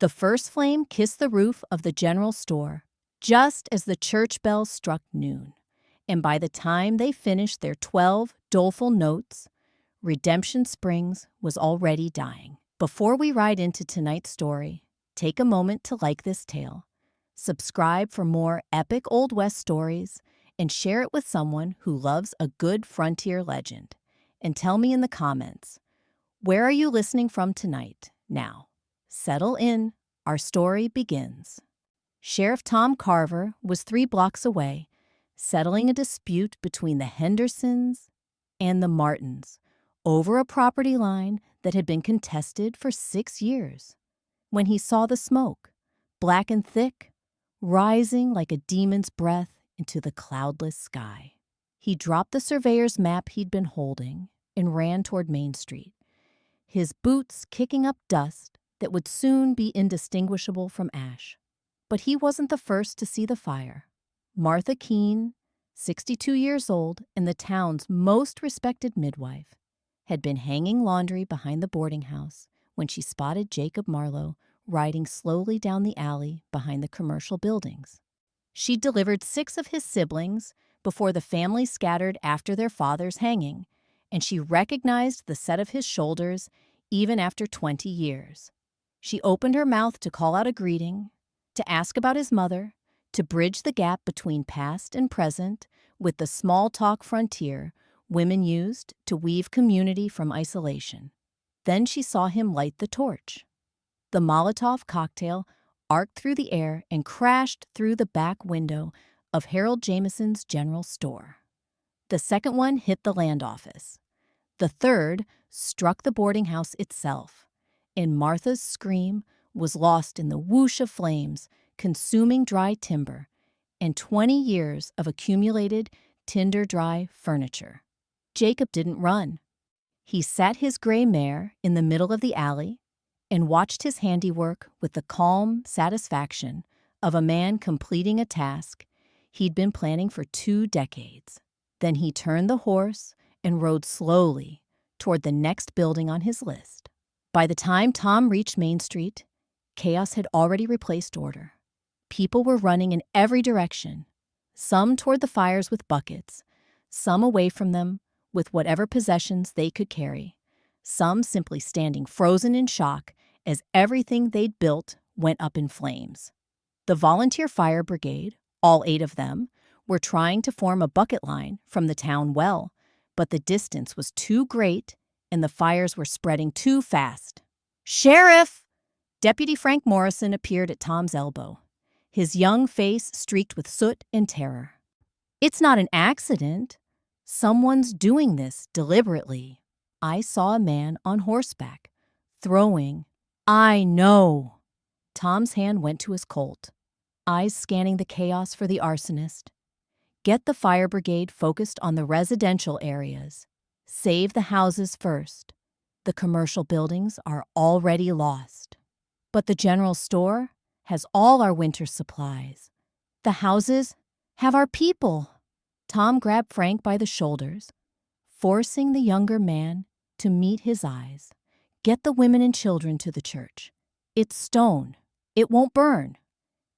The first flame kissed the roof of the general store just as the church bells struck noon, and by the time they finished their 12 doleful notes, Redemption Springs was already dying. Before we ride into tonight's story, take a moment to like this tale, subscribe for more epic Old West stories, and share it with someone who loves a good frontier legend. And tell me in the comments, where are you listening from tonight? Now, settle in. Our story begins. Sheriff Tom Carver was 3 blocks away, settling a dispute between the Hendersons and the Martins over a property line that had been contested for 6 years. When he saw the smoke, black and thick, rising like a demon's breath into the cloudless sky, he dropped the surveyor's map he'd been holding and ran toward Main Street, his boots kicking up dust that would soon be indistinguishable from ash. But he wasn't the first to see the fire. Martha Keene, 62 years old and the town's most respected midwife, had been hanging laundry behind the boarding house when she spotted Jacob Marlowe riding slowly down the alley behind the commercial buildings. She'd delivered 6 of his siblings before the family scattered after their father's hanging, and she recognized the set of his shoulders even after 20 years. She opened her mouth to call out a greeting, to ask about his mother, to bridge the gap between past and present with the small-talk frontier women used to weave community from isolation. Then she saw him light the torch. The Molotov cocktail arced through the air and crashed through the back window of Harold Jameson's general store. The second one hit the land office. The third struck the boarding house itself, and Martha's scream was lost in the whoosh of flames, consuming dry timber, and 20 years of accumulated tinder-dry furniture. Jacob didn't run. He sat his gray mare in the middle of the alley and watched his handiwork with the calm satisfaction of a man completing a task he'd been planning for 2 decades. Then he turned the horse and rode slowly toward the next building on his list. By the time Tom reached Main Street, chaos had already replaced order. People were running in every direction, some toward the fires with buckets, some away from them with whatever possessions they could carry, some simply standing frozen in shock as everything they'd built went up in flames. The volunteer fire brigade, all 8 of them, were trying to form a bucket line from the town well, but the distance was too great and the fires were spreading too fast. "Sheriff!" Deputy Frank Morrison appeared at Tom's elbow, his young face streaked with soot and terror. "It's not an accident. Someone's doing this deliberately. I saw a man on horseback, throwing—" "I know." Tom's hand went to his Colt, eyes scanning the chaos for the arsonist. "Get the fire brigade focused on the residential areas. Save the houses first. The commercial buildings are already lost. But the general store has all our winter supplies. The houses have our people." Tom grabbed Frank by the shoulders, forcing the younger man to meet his eyes. "Get the women and children to the church. It's stone. It won't burn.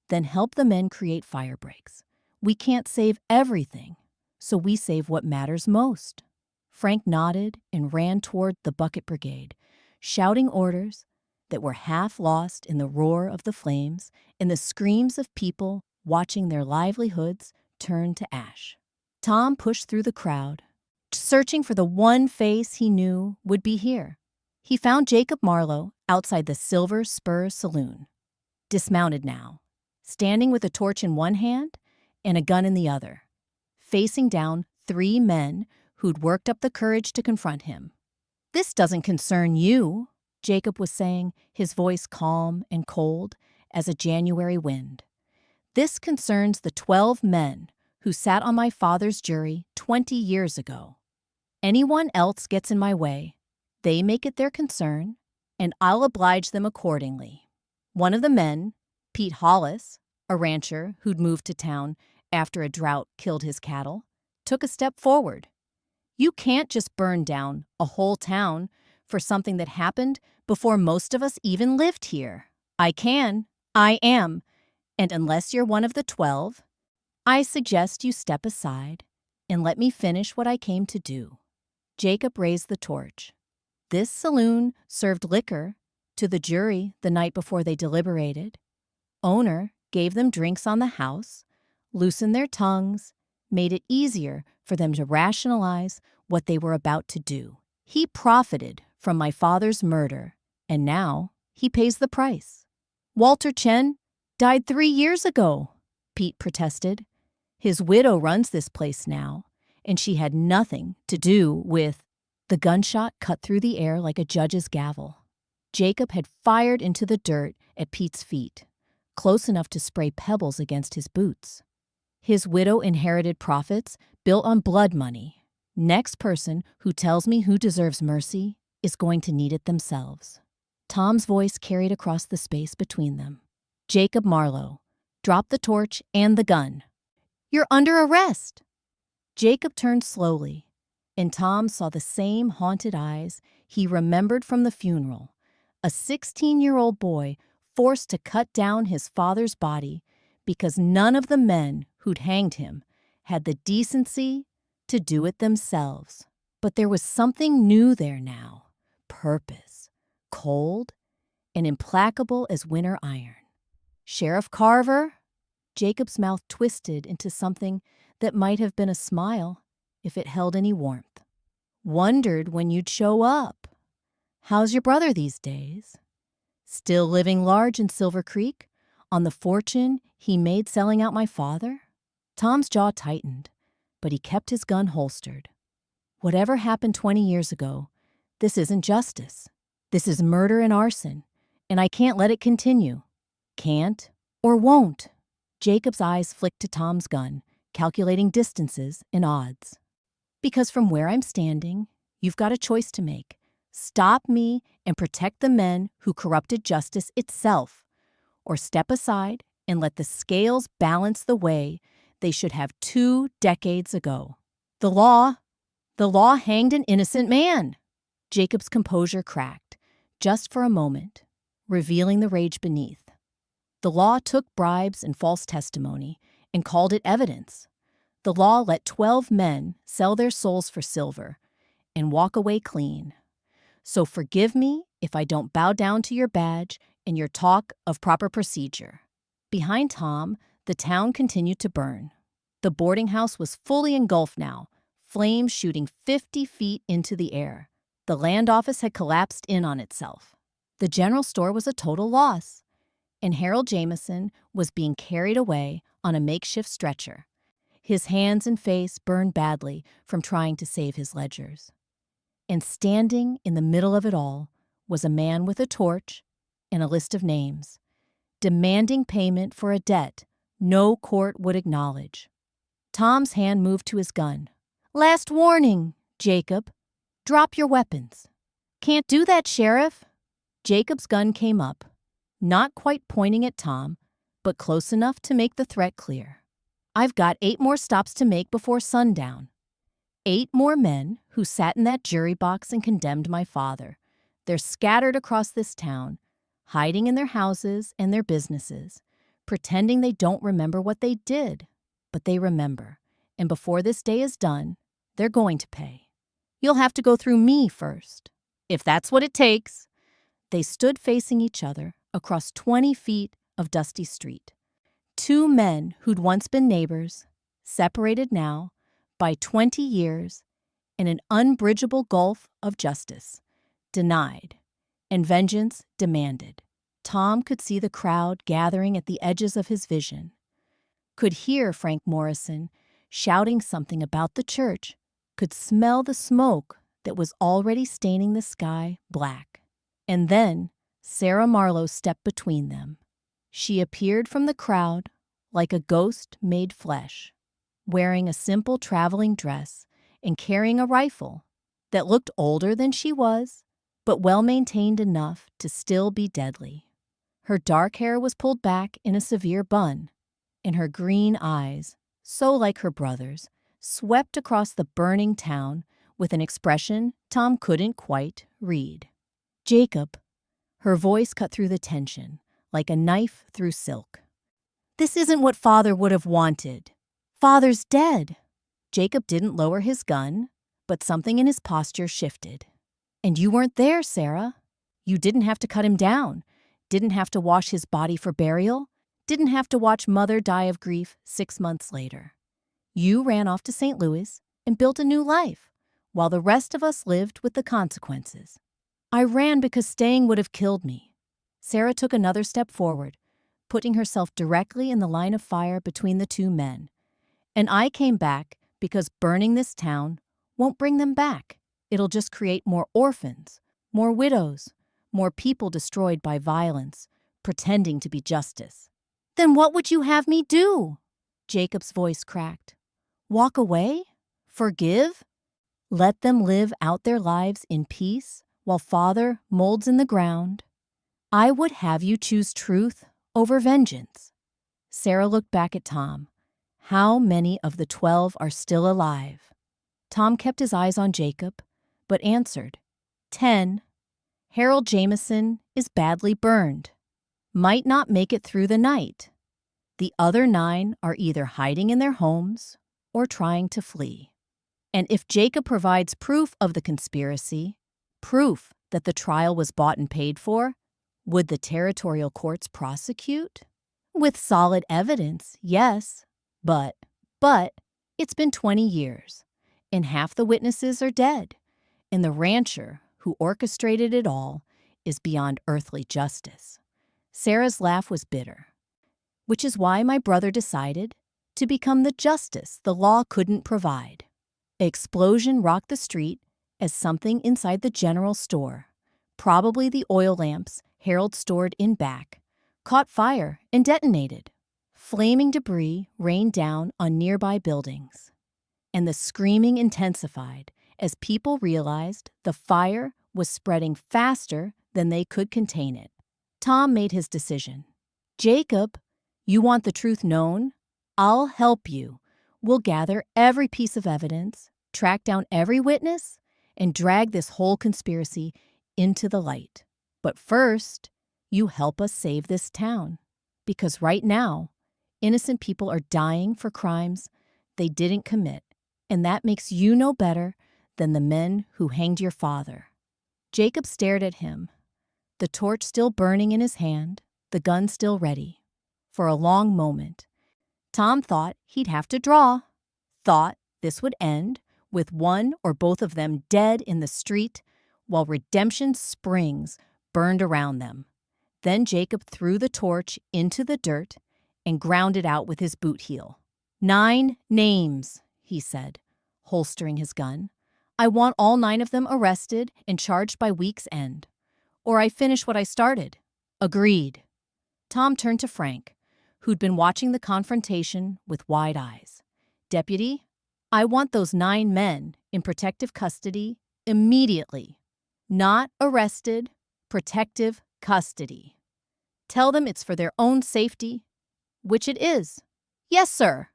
Then help the men create fire breaks. We can't save everything, so we save what matters most." Frank nodded and ran toward the bucket brigade, shouting orders that were half lost in the roar of the flames and the screams of people watching their livelihoods turn to ash. Tom pushed through the crowd, searching for the one face he knew would be here. He found Jacob Marlowe outside the Silver Spur Saloon, dismounted now, standing with a torch in one hand and a gun in the other, facing down 3 men who'd worked up the courage to confront him. "This doesn't concern you," Jacob was saying, his voice calm and cold as a January wind. "This concerns the 12 men who sat on my father's jury 20 years ago. Anyone else gets in my way, they make it their concern, and I'll oblige them accordingly." One of the men, Pete Hollis, a rancher who'd moved to town after a drought killed his cattle, took a step forward. "You can't just burn down a whole town for something that happened before most of us even lived here." I can. I am. And unless you're one of the 12, I suggest you step aside and let me finish what I came to do. Jacob raised the torch. This saloon served liquor to the jury the night before they deliberated. Owner gave them drinks on the house, loosened their tongues, made it easier for them to rationalize what they were about to do. He profited from my father's murder, and now he pays the price. Walter Chen died 3 years ago, Pete protested. His widow runs this place now, and she had nothing to do with. The gunshot cut through the air like a judge's gavel. Jacob had fired into the dirt at Pete's feet, close enough to spray pebbles against his boots. His widow inherited profits built on blood money. Next person who tells me who deserves mercy is going to need it themselves. Tom's voice carried across the space between them. Jacob Marlowe, drop the torch and the gun. You're under arrest. Jacob turned slowly, and Tom saw the same haunted eyes he remembered from the funeral. A 16-year-old boy forced to cut down his father's body because none of the men who'd hanged him had the decency to do it themselves. But there was something new there now, purpose, cold and implacable as winter iron. Sheriff Carver? Jacob's mouth twisted into something that might have been a smile if it held any warmth. Wondered when you'd show up. How's your brother these days? Still living large in Silver Creek on the fortune he made selling out my father? Tom's jaw tightened, but he kept his gun holstered. Whatever happened 20 years ago, this isn't justice. This is murder and arson, and I can't let it continue. Can't or won't. Jacob's eyes flicked to Tom's gun, calculating distances and odds. Because from where I'm standing, you've got a choice to make. Stop me and protect the men who corrupted justice itself, or step aside and let the scales balance the way they should have 2 decades ago. The law hanged an innocent man. Jacob's composure cracked, just for a moment, revealing the rage beneath. The law took bribes and false testimony and called it evidence. The law let 12 men sell their souls for silver and walk away clean. So forgive me if I don't bow down to your badge and your talk of proper procedure. Behind Tom, the town continued to burn. The boarding house was fully engulfed now, flames shooting 50 feet into the air. The land office had collapsed in on itself. The general store was a total loss, and Harold Jameson was being carried away on a makeshift stretcher. His hands and face burned badly from trying to save his ledgers. And standing in the middle of it all was a man with a torch and a list of names, demanding payment for a debt no court would acknowledge. Tom's hand moved to his gun. Last warning, Jacob. Drop your weapons. Can't do that, Sheriff. Jacob's gun came up, not quite pointing at Tom, but close enough to make the threat clear. I've got 8 more stops to make before sundown. 8 more men who sat in that jury box and condemned my father. They're scattered across this town, hiding in their houses and their businesses, pretending they don't remember what they did. But they remember, and before this day is done, they're going to pay. You'll have to go through me first, if that's what it takes. They stood facing each other across 20 feet of dusty street. 2 men who'd once been neighbors, separated now by 20 years in an unbridgeable gulf of justice, denied, and vengeance demanded. Tom could see the crowd gathering at the edges of his vision, could hear Frank Morrison shouting something about the church, could smell the smoke that was already staining the sky black. And then Sarah Marlowe stepped between them. She appeared from the crowd like a ghost made flesh, wearing a simple traveling dress and carrying a rifle that looked older than she was, but well-maintained enough to still be deadly. Her dark hair was pulled back in a severe bun, and her green eyes, so like her brother's, swept across the burning town with an expression Tom couldn't quite read. Jacob. Her voice cut through the tension, like a knife through silk. This isn't what Father would have wanted. Father's dead. Jacob didn't lower his gun, but something in his posture shifted. And you weren't there, Sarah. You didn't have to cut him down, didn't have to wash his body for burial, didn't have to watch Mother die of grief 6 months later. You ran off to St. Louis and built a new life, while the rest of us lived with the consequences. I ran because staying would have killed me. Sarah took another step forward, putting herself directly in the line of fire between the two men. And I came back because burning this town won't bring them back. It'll just create more orphans, more widows, more people destroyed by violence, pretending to be justice. Then what would you have me do? Jacob's voice cracked. Walk away? Forgive? Let them live out their lives in peace while Father molds in the ground? I would have you choose truth over vengeance. Sarah looked back at Tom. How many of the 12 are still alive? Tom kept his eyes on Jacob, but answered, 10. Harold Jameson is badly burned. Might not make it through the night. The other 9 are either hiding in their homes or trying to flee. And if Jacob provides proof of the conspiracy, proof that the trial was bought and paid for, would the territorial courts prosecute? With solid evidence, yes. But it's been 20 years, and half the witnesses are dead, and the rancher who orchestrated it all is beyond earthly justice. Sarah's laugh was bitter, which is why my brother decided to become the justice the law couldn't provide. An explosion rocked the street as something inside the general store, probably the oil lamps Harold stored in back, caught fire and detonated. Flaming debris rained down on nearby buildings, and the screaming intensified as people realized the fire was spreading faster than they could contain it. Tom made his decision. Jacob, you want the truth known? I'll help you. We'll gather every piece of evidence, track down every witness, and drag this whole conspiracy into the light. But first, you help us save this town. Because right now, innocent people are dying for crimes they didn't commit, and that makes you no better than the men who hanged your father. Jacob stared at him, the torch still burning in his hand, the gun still ready. For a long moment, Tom thought he'd have to draw, thought this would end with one or both of them dead in the street while redemption springs burned around them. Then Jacob threw the torch into the dirt and ground it out with his boot heel. 9 names, he said, holstering his gun. I want all 9 of them arrested and charged by week's end. Or I finish what I started. Agreed. Tom turned to Frank, who'd been watching the confrontation with wide eyes. Deputy, I want those 9 men in protective custody immediately. Not arrested, protective custody. Tell them it's for their own safety, which it is. Yes, sir.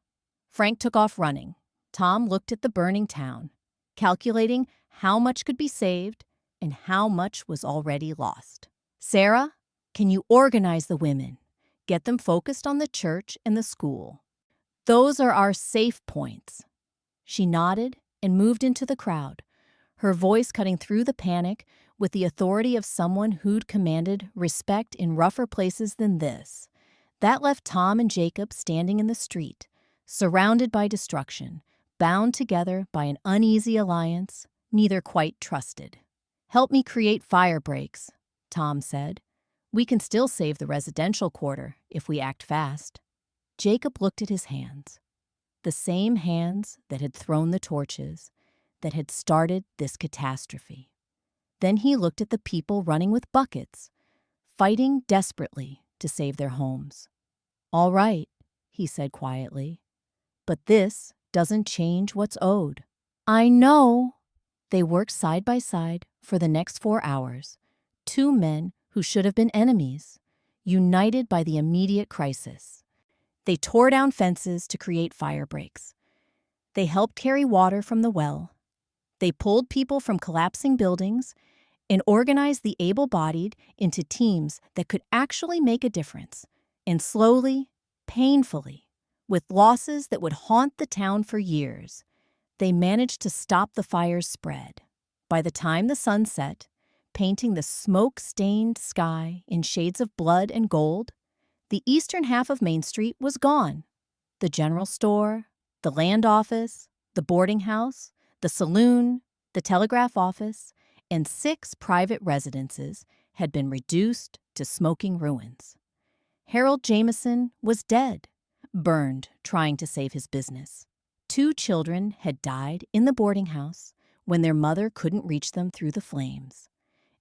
Frank took off running. Tom looked at the burning town, calculating how much could be saved and how much was already lost. Sarah, can you organize the women? Get them focused on the church and the school. Those are our safe points. She nodded and moved into the crowd, her voice cutting through the panic with the authority of someone who'd commanded respect in rougher places than this. That left Tom and Jacob standing in the street, surrounded by destruction, bound together by an uneasy alliance neither quite trusted. Help me create fire breaks, Tom said. We can still save the residential quarter if we act fast. Jacob looked at his hands, the same hands that had thrown the torches, that had started this catastrophe. Then he looked at the people running with buckets, fighting desperately to save their homes. All right, he said quietly, but this doesn't change what's owed. I know. They worked side by side for the next 4 hours, 2 men who should have been enemies, united by the immediate crisis. They tore down fences to create fire breaks. They helped carry water from the well. They pulled people from collapsing buildings and organize the able-bodied into teams that could actually make a difference. And slowly, painfully, with losses that would haunt the town for years, they managed to stop the fire's spread. By the time the sun set, painting the smoke-stained sky in shades of blood and gold, the eastern half of Main Street was gone. The general store, the land office, the boarding house, the saloon, the telegraph office, and 6 private residences had been reduced to smoking ruins. Harold Jameson was dead, burned trying to save his business. 2 children had died in the boarding house when their mother couldn't reach them through the flames.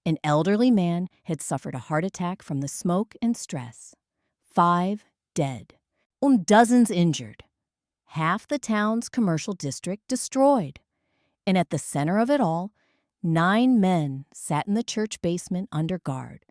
An elderly man had suffered a heart attack from the smoke and stress. 5 dead, and dozens injured. Half the town's commercial district destroyed. And at the center of it all, 9 men sat in the church basement under guard,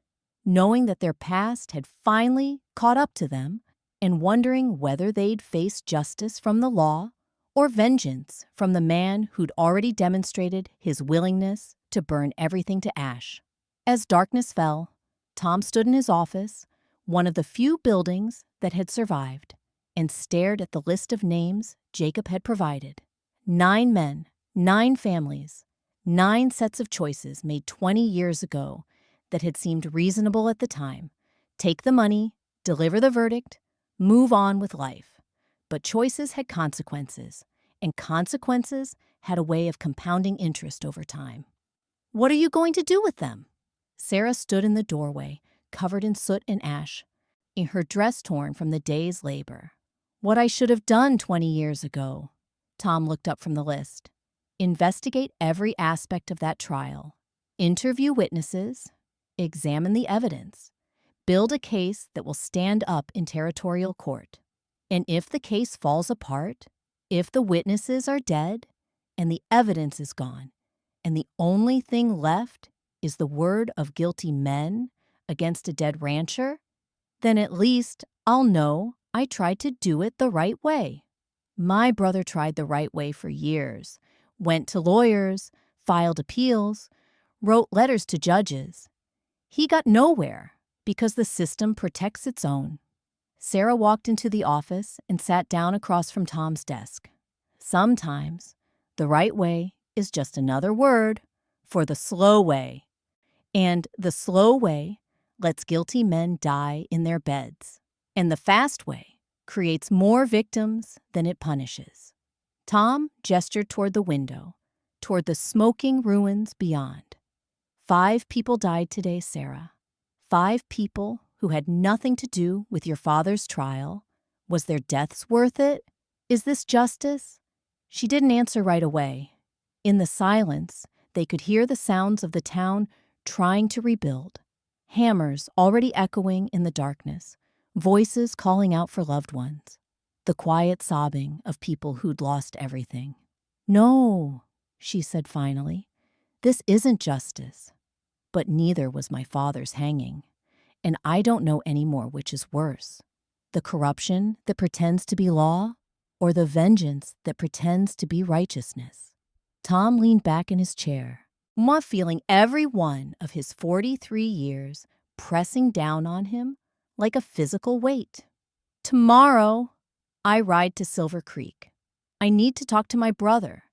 knowing that their past had finally caught up to them and wondering whether they'd face justice from the law or vengeance from the man who'd already demonstrated his willingness to burn everything to ash. As darkness fell, Tom stood in his office, one of the few buildings that had survived, and stared at the list of names Jacob had provided. 9 men, 9 families, 9 sets of choices made 20 years ago that had seemed reasonable at the time. Take the money, deliver the verdict, move on with life. But choices had consequences, and consequences had a way of compounding interest over time. What are you going to do with them? Sarah stood in the doorway, covered in soot and ash, in her dress torn from the day's labor. What I should have done 20 years ago. Tom looked up from the list. Investigate every aspect of that trial. Interview witnesses. Examine the evidence. Build a case that will stand up in territorial court. And if the case falls apart, if the witnesses are dead and the evidence is gone, and the only thing left is the word of guilty men against a dead rancher, then at least I'll know I tried to do it the right way. My brother tried the right way for years, went to lawyers, filed appeals, wrote letters to judges. He got nowhere because the system protects its own. Sarah walked into the office and sat down across from Tom's desk. Sometimes the right way is just another word for the slow way. And the slow way lets guilty men die in their beds. And the fast way creates more victims than it punishes. Tom gestured toward the window, toward the smoking ruins beyond. 5 people died today, Sarah. 5 people who had nothing to do with your father's trial. Was their deaths worth it? Is this justice? She didn't answer right away. In the silence, they could hear the sounds of the town trying to rebuild. Hammers already echoing in the darkness, voices calling out for loved ones. The quiet sobbing of people who'd lost everything. No, she said finally, this isn't justice. But neither was my father's hanging. And I don't know anymore which is worse. The corruption that pretends to be law, or the vengeance that pretends to be righteousness. Tom leaned back in his chair, feeling every one of his 43 years pressing down on him like a physical weight. Tomorrow, I ride to Silver Creek. I need to talk to my brother,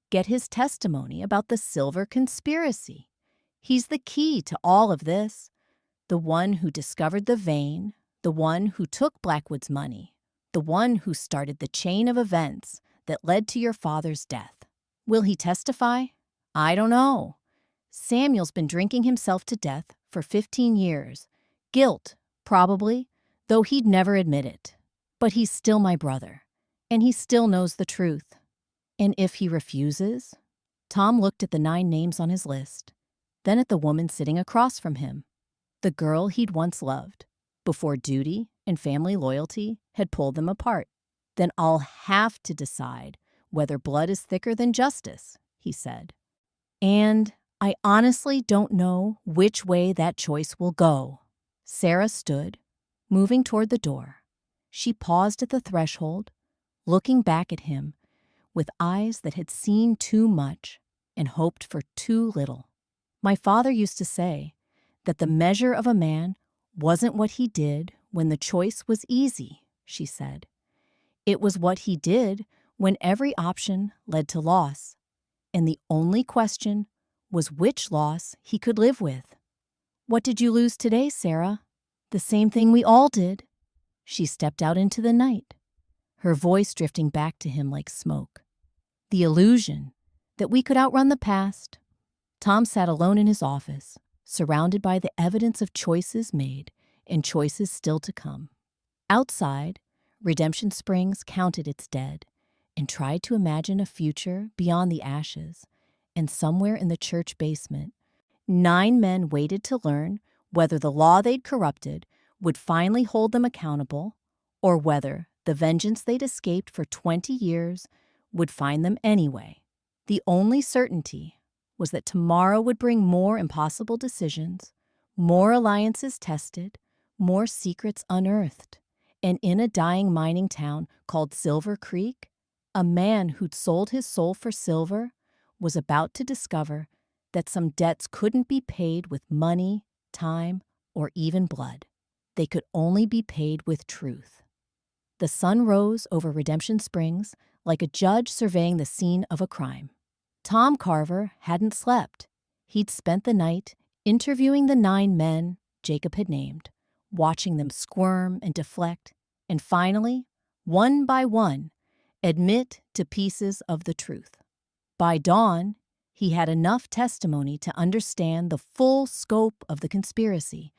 get his testimony about the Silver Conspiracy. He's the key to all of this, the one who discovered the vein, the one who took Blackwood's money, the one who started the chain of events that led to your father's death. Will he testify? I don't know. Samuel's been drinking himself to death for 15 years. Guilt, probably, though he'd never admit it. But he's still my brother, and he still knows the truth. And if he refuses? Tom looked at the 9 names on his list, then at the woman sitting across from him, the girl he'd once loved, before duty and family loyalty had pulled them apart. Then I'll have to decide whether blood is thicker than justice, he said. And I honestly don't know which way that choice will go. Sarah stood, moving toward the door. She paused at the threshold, looking back at him with eyes that had seen too much and hoped for too little. My father used to say that the measure of a man wasn't what he did when the choice was easy, she said. It was what he did when every option led to loss, and the only question was which loss he could live with. What did you lose today, Sarah? The same thing we all did. She stepped out into the night, her voice drifting back to him like smoke. The illusion that we could outrun the past. Tom sat alone in his office, surrounded by the evidence of choices made and choices still to come. Outside, Redemption Springs counted its dead and tried to imagine a future beyond the ashes, and somewhere in the church basement, 9 men waited to learn whether the law they'd corrupted would finally hold them accountable, or whether the vengeance they'd escaped for 20 years would find them anyway. The only certainty was that tomorrow would bring more impossible decisions, more alliances tested, more secrets unearthed. And in a dying mining town called Silver Creek, a man who'd sold his soul for silver was about to discover that some debts couldn't be paid with money, time, or even blood. They could only be paid with truth. The sun rose over Redemption Springs like a judge surveying the scene of a crime. Tom Carver hadn't slept. He'd spent the night interviewing the 9 men Jacob had named, watching them squirm and deflect, and finally, one by one, admit to pieces of the truth. By dawn, he had enough testimony to understand the full scope of the conspiracy,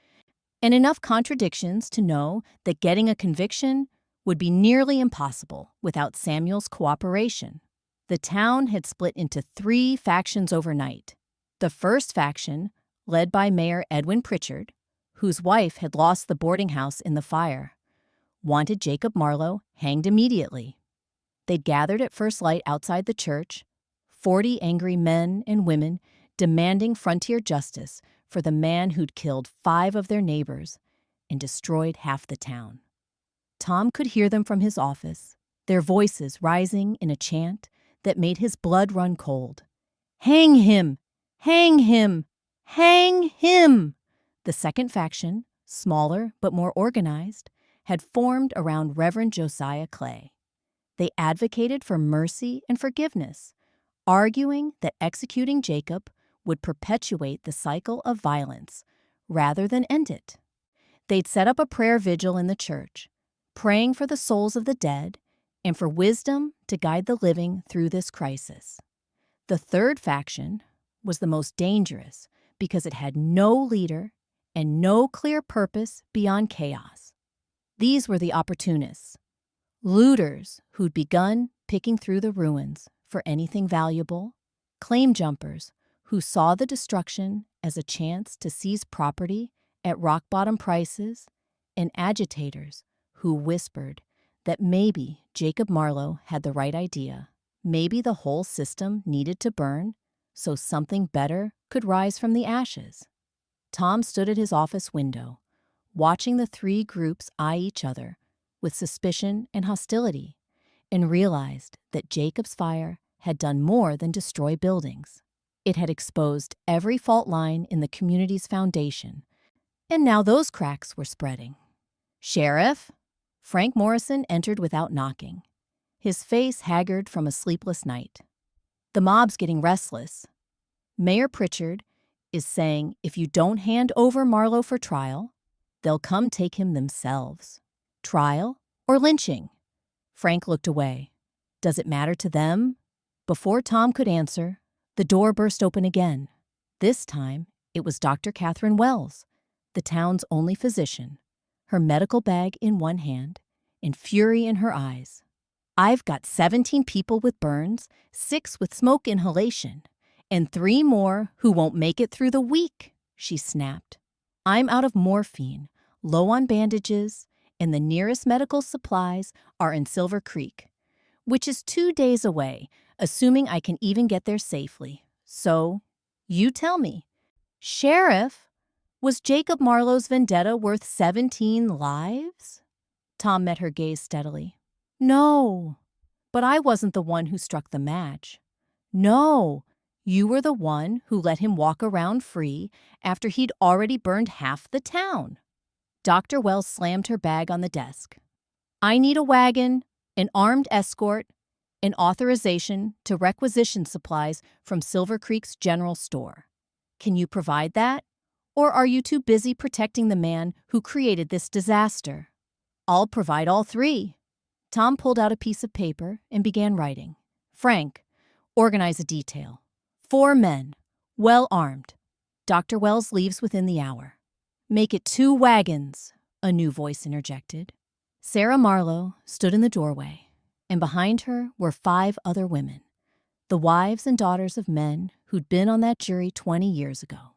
and enough contradictions to know that getting a conviction would be nearly impossible without Samuel's cooperation. The town had split into 3 factions overnight. The first faction, led by Mayor Edwin Pritchard, whose wife had lost the boarding house in the fire, wanted Jacob Marlowe hanged immediately. They'd gathered at first light outside the church, 40 angry men and women demanding frontier justice for the man who'd killed 5 of their neighbors and destroyed half the town. Tom could hear them from his office, their voices rising in a chant that made his blood run cold. Hang him! Hang him! Hang him! The second faction, smaller but more organized, had formed around Reverend Josiah Clay. They advocated for mercy and forgiveness, arguing that executing Jacob would perpetuate the cycle of violence rather than end it. They'd set up a prayer vigil in the church, praying for the souls of the dead and for wisdom to guide the living through this crisis. The third faction was the most dangerous because it had no leader and no clear purpose beyond chaos. These were the opportunists, looters who'd begun picking through the ruins for anything valuable, claim jumpers who saw the destruction as a chance to seize property at rock-bottom prices, and agitators who whispered that maybe Jacob Marlowe had the right idea. Maybe the whole system needed to burn so something better could rise from the ashes. Tom stood at his office window, watching the 3 groups eye each other with suspicion and hostility, and realized that Jacob's fire had done more than destroy buildings. It had exposed every fault line in the community's foundation, and now those cracks were spreading. Sheriff? Frank Morrison entered without knocking, his face haggard from a sleepless night. The mob's getting restless. Mayor Pritchard is saying if you don't hand over Marlowe for trial, they'll come take him themselves. Trial or lynching? Frank looked away. Does it matter to them? Before Tom could answer, the door burst open again. This time, it was Dr. Catherine Wells, the town's only physician, her medical bag in one hand and fury in her eyes. I've got 17 people with burns, 6 with smoke inhalation, and 3 more who won't make it through the week, she snapped. I'm out of morphine, low on bandages, and the nearest medical supplies are in Silver Creek, which is 2 days away, assuming I can even get there safely. So, you tell me, Sheriff, was Jacob Marlowe's vendetta worth 17 lives? Tom met her gaze steadily. No, but I wasn't the one who struck the match. No, You were the one who let him walk around free after he'd already burned half the town. Dr. Wells slammed her bag on the desk. I need a wagon, an armed escort, an authorization to requisition supplies from Silver Creek's general store. Can you provide that? Or are you too busy protecting the man who created this disaster? I'll provide all three. Tom pulled out a piece of paper and began writing. Frank, organize a detail. 4 men, well armed. Dr. Wells leaves within the hour. Make it 2 wagons, a new voice interjected. Sarah Marlowe stood in the doorway, and behind her were 5 other women, the wives and daughters of men who'd been on that jury 20 years ago.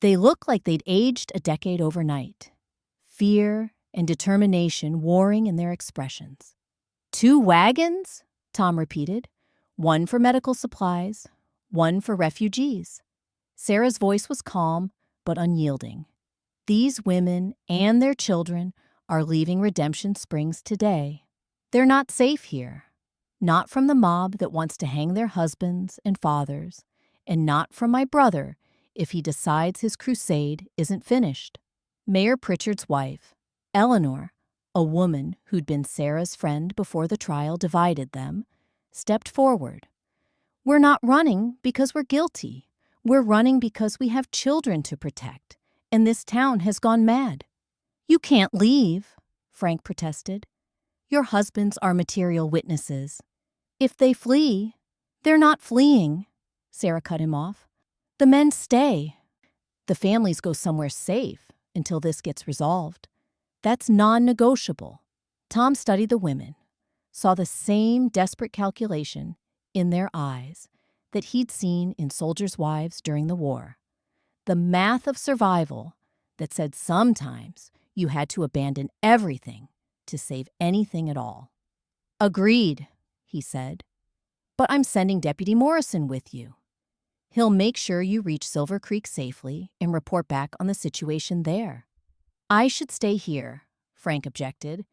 They looked like they'd aged a decade overnight. Fear and determination warring in their expressions. 2 wagons? Tom repeated. 1 for medical supplies, 1 for refugees. Sarah's voice was calm but unyielding. These women and their children are leaving Redemption Springs today. They're not safe here. Not from the mob that wants to hang their husbands and fathers, and not from my brother if he decides his crusade isn't finished. Mayor Pritchard's wife, Eleanor, a woman who'd been Sarah's friend before the trial divided them, stepped forward. We're not running because we're guilty. We're running because we have children to protect, and this town has gone mad. You can't leave, Frank protested. Your husbands are material witnesses. If they flee, they're not fleeing, Sarah cut him off. The men stay. The families go somewhere safe until this gets resolved. That's non-negotiable. Tom studied the women, saw the same desperate calculation in their eyes that he'd seen in soldiers' wives during the war. The math of survival that said sometimes you had to abandon everything to save anything at all. Agreed, he said. But I'm sending Deputy Morrison with you. He'll make sure you reach Silver Creek safely and report back on the situation there. I should stay here, Frank objected.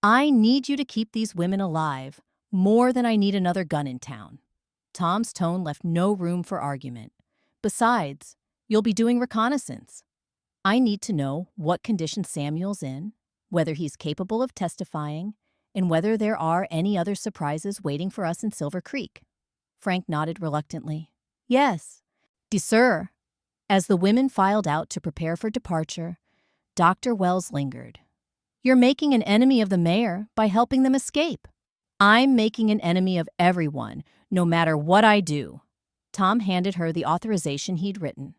I need you to keep these women alive more than I need another gun in town. Tom's tone left no room for argument. Besides, you'll be doing reconnaissance. I need to know what condition Samuel's in, whether he's capable of testifying, and whether there are any other surprises waiting for us in Silver Creek. Frank nodded reluctantly. Yes. Sir. As the women filed out to prepare for departure, Dr. Wells lingered. You're making an enemy of the mayor by helping them escape. I'm making an enemy of everyone, no matter what I do. Tom handed her the authorization he'd written.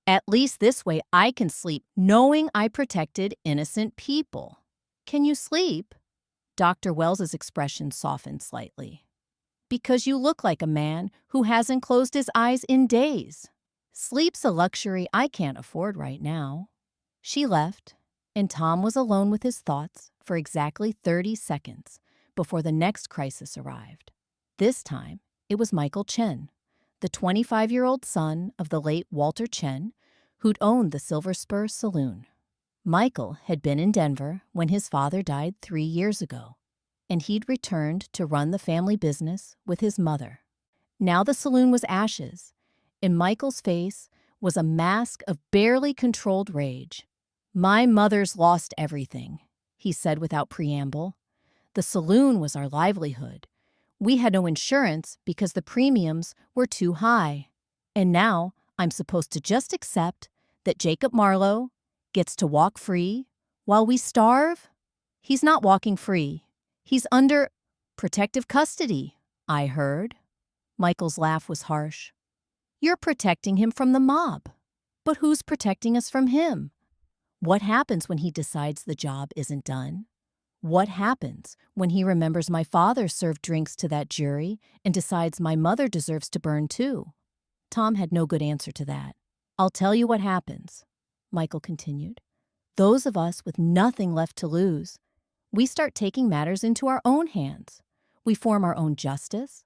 At least this way I can sleep knowing I protected innocent people. Can you sleep? Dr. Wells's expression softened slightly. Because you look like a man who hasn't closed his eyes in days. Sleep's a luxury I can't afford right now. She left, and Tom was alone with his thoughts for exactly 30 seconds before the next crisis arrived. This time, it was Michael Chen, the 25-year-old son of the late Walter Chen, who'd owned the Silver Spur Saloon. Michael had been in Denver when his father died 3 years ago, and he'd returned to run the family business with his mother. Now the saloon was ashes. In Michael's face was a mask of barely controlled rage. My mother's lost everything, he said without preamble. The saloon was our livelihood. We had no insurance because the premiums were too high. And now I'm supposed to just accept that Jacob Marlowe gets to walk free while we starve? He's not walking free. He's under protective custody, I heard. Michael's laugh was harsh. You're protecting him from the mob. But who's protecting us from him? What happens when he decides the job isn't done? What happens when he remembers my father served drinks to that jury and decides my mother deserves to burn too? Tom had no good answer to that. I'll tell you what happens, Michael continued. Those of us with nothing left to lose, we start taking matters into our own hands. We form our own justice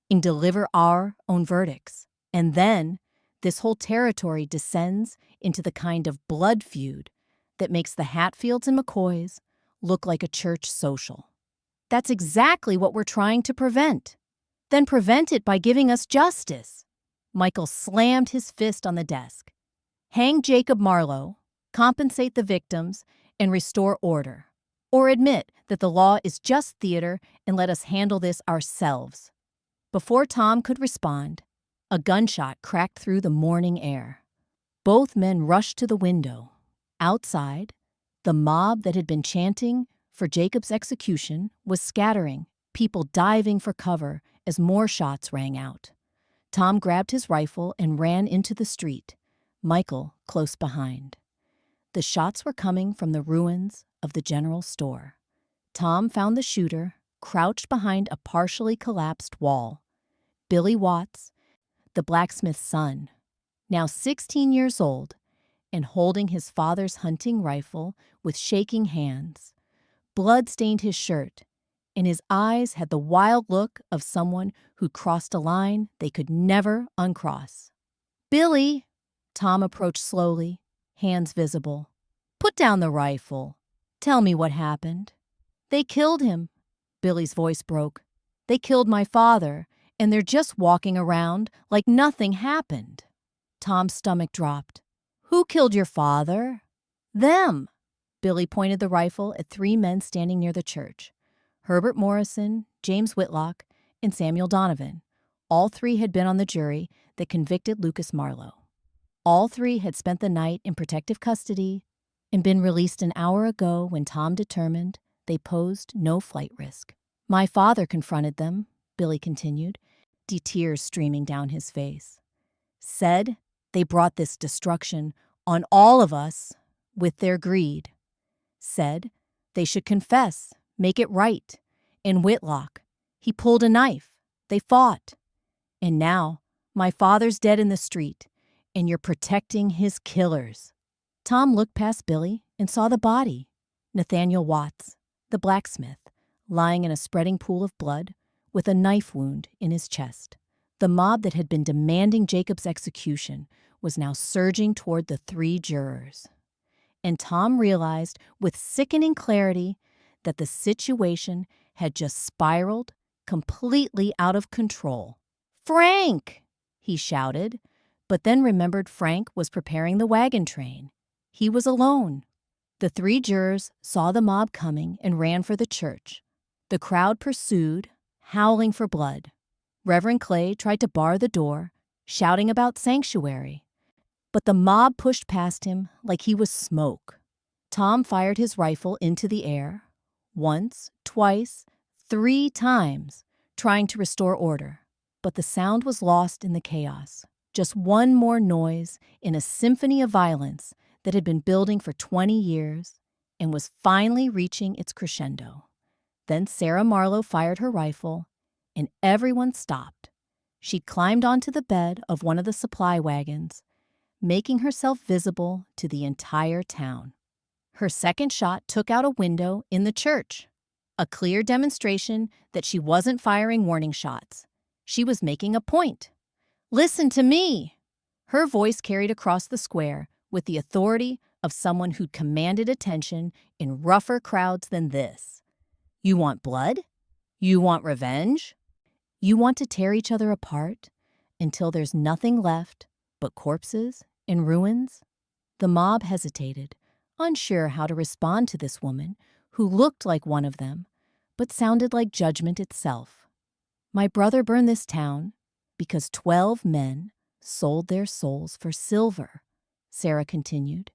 and deliver our own verdicts. And then this whole territory descends into the kind of blood feud that makes the Hatfields and McCoys look like a church social. That's exactly what we're trying to prevent. Then prevent it by giving us justice. Michael slammed his fist on the desk. Hang Jacob Marlowe, compensate the victims, and restore order. Or admit that the law is just theater and let us handle this ourselves. Before Tom could respond, a gunshot cracked through the morning air. Both men rushed to the window. Outside, the mob that had been chanting for Jacob's execution was scattering, people diving for cover as more shots rang out. Tom grabbed his rifle and ran into the street, Michael close behind. The shots were coming from the ruins of the general store. Tom found the shooter crouched behind a partially collapsed wall. Billy Watts, the blacksmith's son, now 16 years old, and holding his father's hunting rifle with shaking hands. Blood stained his shirt, and his eyes had the wild look of someone who crossed a line they could never uncross. "Billy," Tom approached slowly, hands visible. "Put down the rifle. Tell me what happened." "They killed him." Billy's voice broke. "They killed my father, and they're just walking around like nothing happened." Tom's stomach dropped. "Who killed your father?" "Them." Billy pointed the rifle at 3 men standing near the church. Herbert Morrison, James Whitlock, and Samuel Donovan. All 3 had been on the jury that convicted Lucas Marlowe. All 3 had spent the night in protective custody and been released an hour ago when Tom determined they posed no flight risk. "My father confronted them," Billy continued, tears streaming down his face. "Said they brought this destruction on all of us with their greed. Said they should confess, make it right. And Whitlock, he pulled a knife. They fought. And now my father's dead in the street, and you're protecting his killers." Tom looked past Billy and saw the body, Nathaniel Watts, the blacksmith, lying in a spreading pool of blood with a knife wound in his chest. The mob that had been demanding Jacob's execution was now surging toward the 3 jurors. And Tom realized with sickening clarity that the situation had just spiraled completely out of control. "Frank!" he shouted, but then remembered Frank was preparing the wagon train. He was alone. The 3 jurors saw the mob coming and ran for the church. The crowd pursued, howling for blood. Reverend Clay tried to bar the door, shouting about sanctuary. But the mob pushed past him like he was smoke. Tom fired his rifle into the air, once, twice, 3 times, trying to restore order. But the sound was lost in the chaos. Just one more noise in a symphony of violence that had been building for 20 years and was finally reaching its crescendo. Then Sarah Marlowe fired her rifle, and everyone stopped. She climbed onto the bed of one of the supply wagons, making herself visible to the entire town. Her second shot took out a window in the church, a clear demonstration that she wasn't firing warning shots. She was making a point. "Listen to me!" Her voice carried across the square with the authority of someone who'd commanded attention in rougher crowds than this. "You want blood? You want revenge? You want to tear each other apart until there's nothing left but corpses and ruins?" The mob hesitated, unsure how to respond to this woman who looked like one of them, but sounded like judgment itself. "My brother burned this town because 12 men sold their souls for silver," Sarah continued.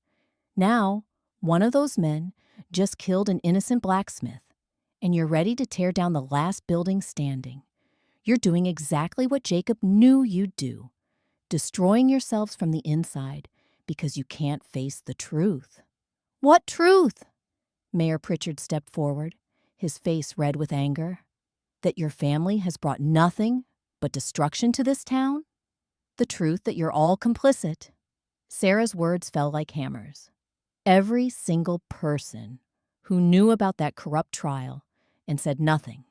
"Now, one of those men just killed an innocent blacksmith, and you're ready to tear down the last building standing. You're doing exactly what Jacob knew you'd do, destroying yourselves from the inside because you can't face the truth." "What truth?" Mayor Pritchard stepped forward, his face red with anger. "That your family has brought nothing but destruction to this town? The truth that you're all complicit." Sarah's words fell like hammers. Every single person who knew about that corrupt trial and said nothing.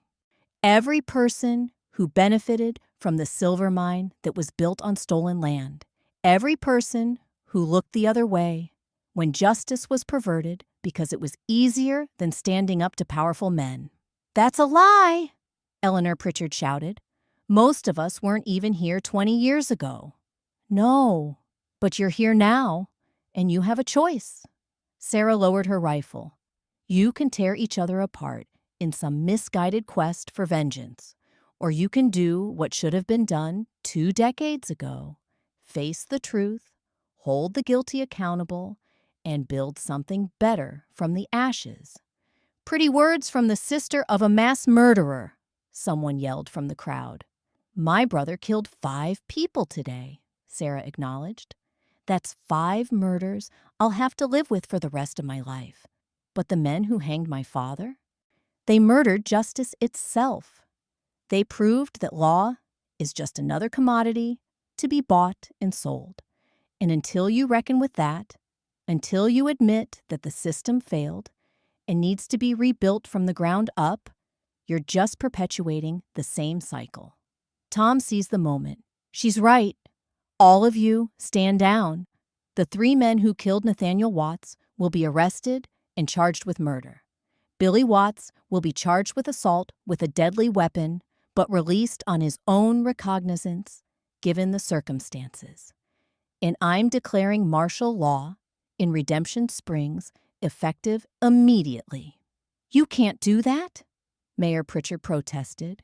Every person who benefited from the silver mine that was built on stolen land. Every person who looked the other way when justice was perverted because it was easier than standing up to powerful men. "That's a lie!" Eleanor Pritchard shouted. Most of us weren't even here 20 years ago. No, but you're here now, and you have a choice. Sarah lowered her rifle. You can tear each other apart in some misguided quest for vengeance, or you can do what should have been done 2 decades ago. Face the truth, hold the guilty accountable, and build something better from the ashes. Pretty words from the sister of a mass murderer, someone yelled from the crowd. My brother killed 5 people today, Sarah acknowledged. That's 5 murders I'll have to live with for the rest of my life. But the men who hanged my father? They murdered justice itself. They proved that law is just another commodity to be bought and sold. And until you reckon with that, until you admit that the system failed and needs to be rebuilt from the ground up, you're just perpetuating the same cycle. Tom seized the moment. She's right. All of you, stand down. The 3 men who killed Nathaniel Watts will be arrested and charged with murder. Billy Watts will be charged with assault with a deadly weapon, but released on his own recognizance, given the circumstances. And I'm declaring martial law in Redemption Springs effective immediately. You can't do that, Mayor Pritchard protested.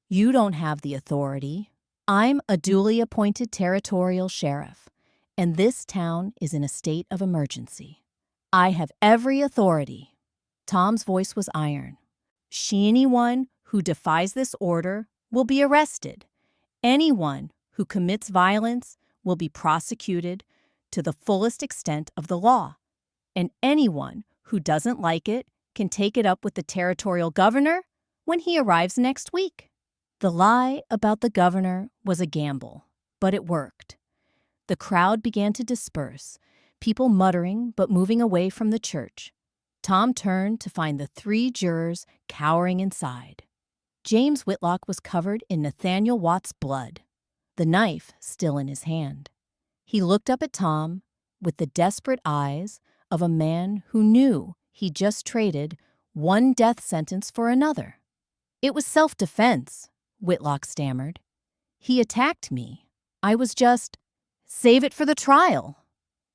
You don't have the authority. I'm a duly appointed territorial sheriff, and this town is in a state of emergency. I have every authority. Tom's voice was iron. Anyone who defies this order will be arrested. Anyone who commits violence will be prosecuted to the fullest extent of the law. And anyone who doesn't like it can take it up with the territorial governor when he arrives next week. The lie about the governor was a gamble, but it worked. The crowd began to disperse, people muttering but moving away from the church. Tom turned to find the 3 jurors cowering inside. James Whitlock was covered in Nathaniel Watts' blood, the knife still in his hand. He looked up at Tom with the desperate eyes of a man who knew he just traded one death sentence for another. It was self-defense, Whitlock stammered. He attacked me. I was just, save it for the trial.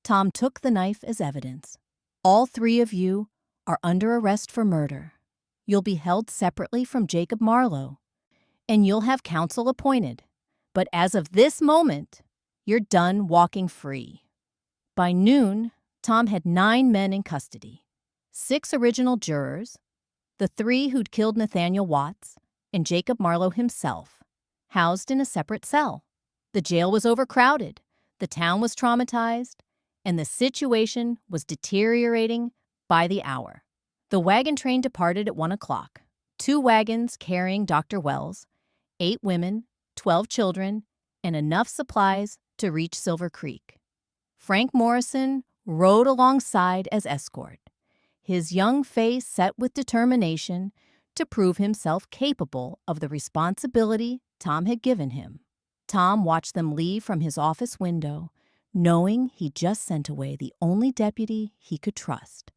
Tom took the knife as evidence. All 3 of you are under arrest for murder. You'll be held separately from Jacob Marlowe, and you'll have counsel appointed. But as of this moment, you're done walking free. By noon, Tom had 9 men in custody, 6 original jurors, the 3 who'd killed Nathaniel Watts, and Jacob Marlowe himself, housed in a separate cell. The jail was overcrowded, the town was traumatized, and the situation was deteriorating by the hour. The wagon train departed at 1 o'clock. 2 wagons carrying Dr. Wells, 8 women, 12 children, and enough supplies to reach Silver Creek. Frank Morrison rode alongside as escort, his young face set with determination to prove himself capable of the responsibility Tom had given him. Tom watched them leave from his office window, knowing he'd just sent away the only deputy he could trust,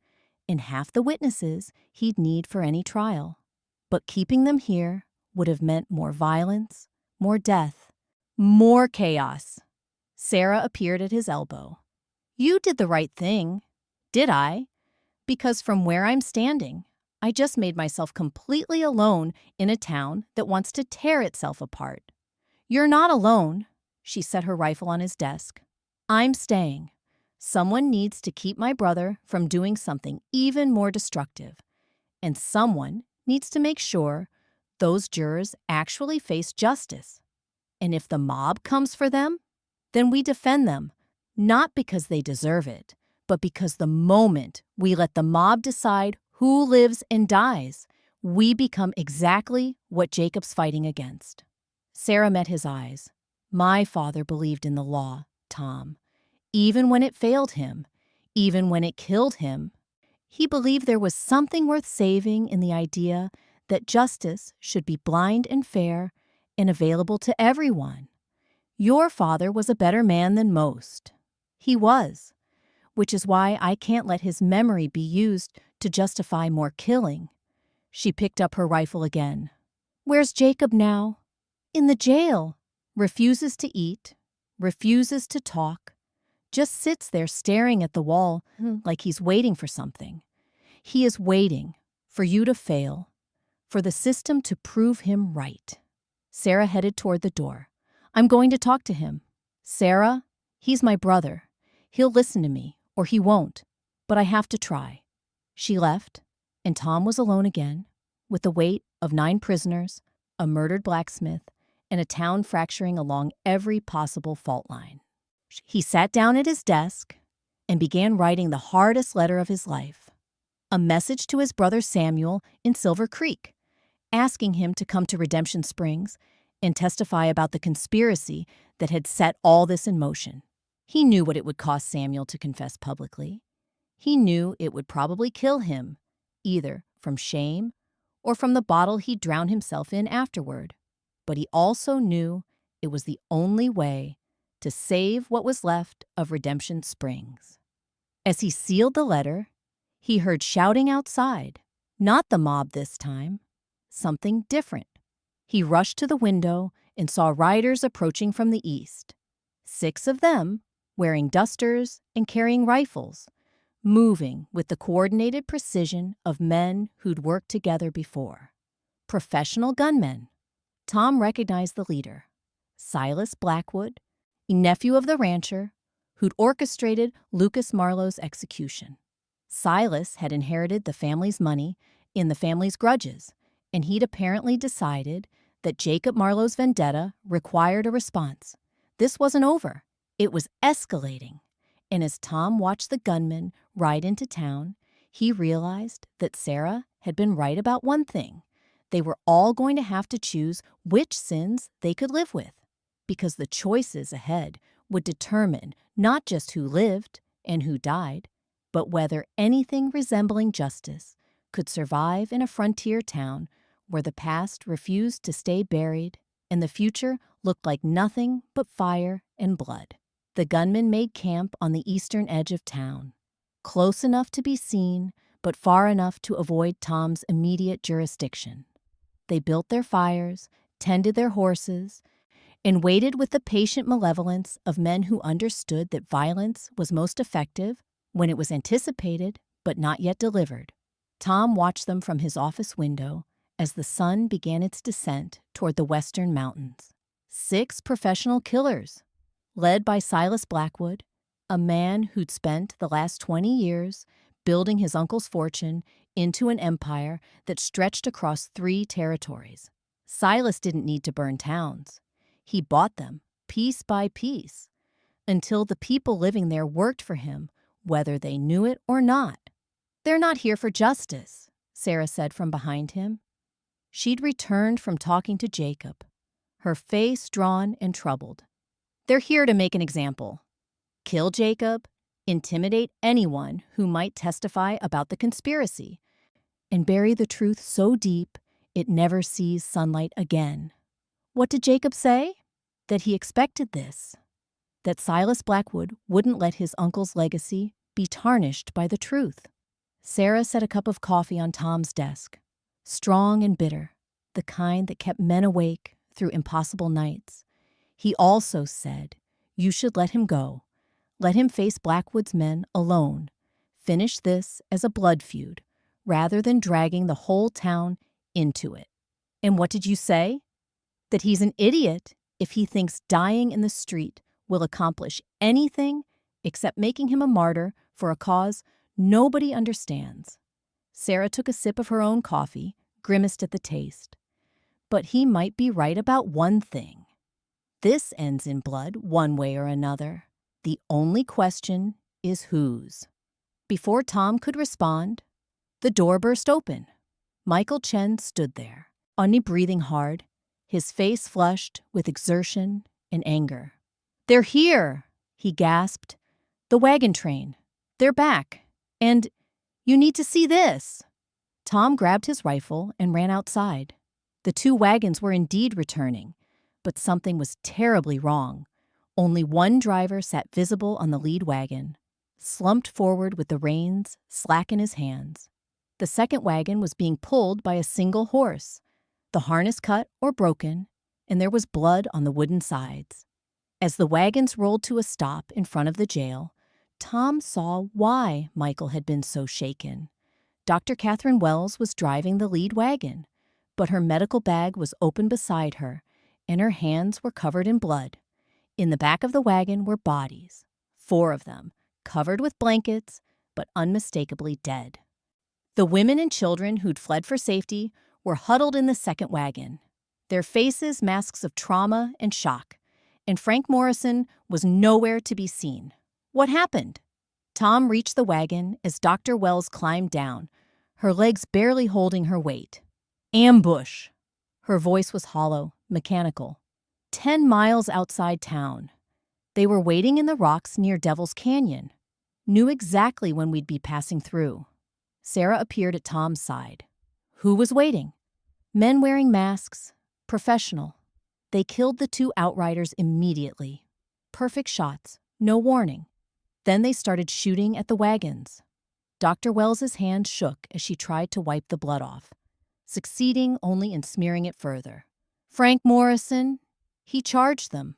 and half the witnesses he'd need for any trial. But keeping them here would have meant more violence, more death, more chaos. Sarah appeared at his elbow. You did the right thing. Did I? Because from where I'm standing, I just made myself completely alone in a town that wants to tear itself apart. You're not alone. She set her rifle on his desk. I'm staying. Someone needs to keep my brother from doing something even more destructive. And someone needs to make sure those jurors actually face justice. And if the mob comes for them, then we defend them, not because they deserve it, but because the moment we let the mob decide who lives and dies, we become exactly what Jacob's fighting against. Sarah met his eyes. My father believed in the law, Tom. Even when it failed him, even when it killed him, he believed there was something worth saving in the idea that justice should be blind and fair and available to everyone. Your father was a better man than most. He was, which is why I can't let his memory be used to justify more killing. She picked up her rifle again. Where's Jacob now? in the jail, refuses to eat, refuses to talk, just sits there staring at the wall like he's waiting for something. He is waiting for you to fail, for the system to prove him right. Sarah headed toward the door. I'm going to talk to him. Sarah, he's my brother. He'll listen to me, or he won't, but I have to try. She left, and Tom was alone again, with the weight of 9 prisoners, a murdered blacksmith, and a town fracturing along every possible fault line. He sat down at his desk and began writing the hardest letter of his life, a message to his brother Samuel in Silver Creek, asking him to come to Redemption Springs and testify about the conspiracy that had set all this in motion. He knew what it would cost Samuel to confess publicly. He knew it would probably kill him, either from shame or from the bottle he'd drown himself in afterward. But he also knew it was the only way to save what was left of Redemption Springs. As he sealed the letter, he heard shouting outside, not the mob this time, something different. He rushed to the window and saw riders approaching from the east. 6 of them, wearing dusters and carrying rifles, moving with the coordinated precision of men who'd worked together before. Professional gunmen. Tom recognized the leader, Silas Blackwood, a nephew of the rancher who'd orchestrated Lucas Marlowe's execution. Silas had inherited the family's money in the family's grudges, and he'd apparently decided that Jacob Marlowe's vendetta required a response. This wasn't over. It was escalating. And as Tom watched the gunmen ride into town, he realized that Sarah had been right about one thing. They were all going to have to choose which sins they could live with, because the choices ahead would determine not just who lived and who died, but whether anything resembling justice could survive in a frontier town where the past refused to stay buried and the future looked like nothing but fire and blood. The gunmen made camp on the eastern edge of town, close enough to be seen, but far enough to avoid Tom's immediate jurisdiction. They built their fires, tended their horses, and waited with the patient malevolence of men who understood that violence was most effective when it was anticipated but not yet delivered. Tom watched them from his office window as the sun began its descent toward the western mountains. 6 professional killers, led by Silas Blackwood, a man who'd spent the last 20 years building his uncle's fortune into an empire that stretched across 3 territories. Silas didn't need to burn towns. He bought them, piece by piece, until the people living there worked for him, whether they knew it or not. They're not here for justice, Sarah said from behind him. She'd returned from talking to Jacob, her face drawn and troubled. They're here to make an example. Kill Jacob, intimidate anyone who might testify about the conspiracy, and bury the truth so deep it never sees sunlight again. What did Jacob say? That he expected this, that Silas Blackwood wouldn't let his uncle's legacy be tarnished by the truth. Sarah set a cup of coffee on Tom's desk, strong and bitter, the kind that kept men awake through impossible nights. He also said, you should let him go. Let him face Blackwood's men alone. Finish this as a blood feud, rather than dragging the whole town into it. And what did you say? That he's an idiot if he thinks dying in the street will accomplish anything except making him a martyr for a cause nobody understands. Sarah took a sip of her own coffee, grimaced at the taste. But he might be right about one thing. This ends in blood one way or another. The only question is whose. Before Tom could respond, the door burst open. Michael Chen stood there, only breathing hard, his face flushed with exertion and anger. They're here, he gasped. The wagon train. They're back. And you need to see this. Tom grabbed his rifle and ran outside. The 2 wagons were indeed returning, but something was terribly wrong. Only one driver sat visible on the lead wagon, slumped forward with the reins slack in his hands. The second wagon was being pulled by a single horse, the harness cut or broken, and there was blood on the wooden sides. As the wagons rolled to a stop in front of the jail, Tom saw why Michael had been so shaken. Dr. Catherine Wells was driving the lead wagon, but her medical bag was open beside her, and her hands were covered in blood. In the back of the wagon were bodies, 4 of them, covered with blankets, but unmistakably dead. The women and children who'd fled for safety were huddled in the second wagon, their faces masks of trauma and shock, and Frank Morrison was nowhere to be seen. What happened? Tom reached the wagon as Dr. Wells climbed down, her legs barely holding her weight. Ambush! Her voice was hollow, mechanical. 10 miles outside town. They were waiting in the rocks near Devil's Canyon. Knew exactly when we'd be passing through. Sarah appeared at Tom's side. Who was waiting? Men wearing masks. Professional. They killed the 2 outriders immediately. Perfect shots. No warning. Then they started shooting at the wagons. Dr. Wells's hand shook as she tried to wipe the blood off, succeeding only in smearing it further. Frank Morrison, he charged them,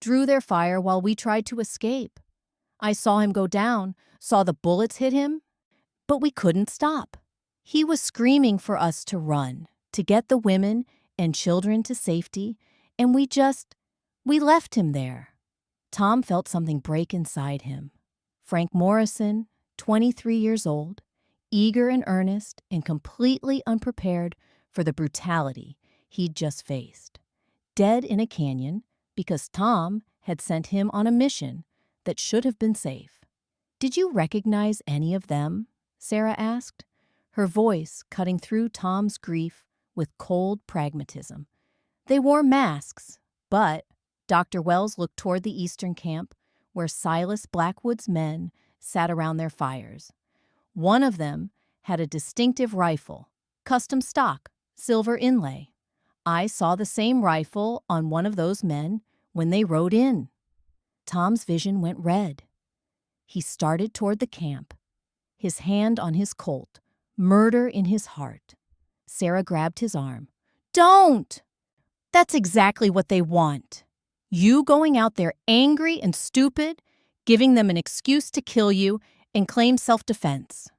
drew their fire while we tried to escape. I saw him go down, saw the bullets hit him, but we couldn't stop. He was screaming for us to run, to get the women and children to safety, and we left him there. Tom felt something break inside him. Frank Morrison, 23 years old, eager and earnest and completely unprepared for the brutality he'd just faced. Dead in a canyon because Tom had sent him on a mission that should have been safe. Did you recognize any of them? Sarah asked, her voice cutting through Tom's grief with cold pragmatism. They wore masks, but Dr. Wells looked toward the eastern camp where Silas Blackwood's men sat around their fires. One of them had a distinctive rifle, custom stock, silver inlay. I saw the same rifle on one of those men when they rode in. Tom's vision went red. He started toward the camp, his hand on his Colt, murder in his heart. Sarah grabbed his arm. Don't! That's exactly what they want. You going out there angry and stupid, giving them an excuse to kill you and claim self-defense.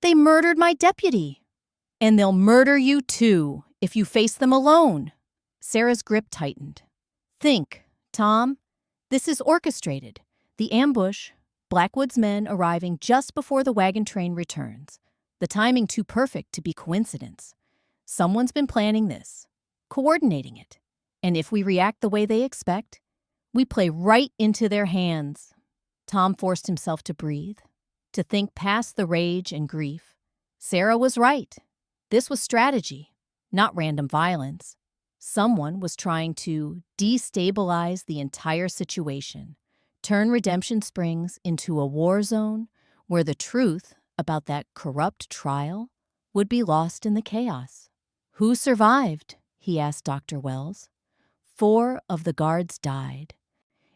They murdered my deputy. And they'll murder you too if you face them alone. Sarah's grip tightened. Think, Tom. This is orchestrated. The ambush, Blackwood's men arriving just before the wagon train returns. The timing too perfect to be coincidence. Someone's been planning this, coordinating it. And if we react the way they expect, we play right into their hands. Tom forced himself to breathe, to think past the rage and grief. Sarah was right. This was strategy, not random violence. Someone was trying to destabilize the entire situation, turn Redemption Springs into a war zone where the truth about that corrupt trial would be lost in the chaos. Who survived? He asked Dr. Wells. 4 of the guards died,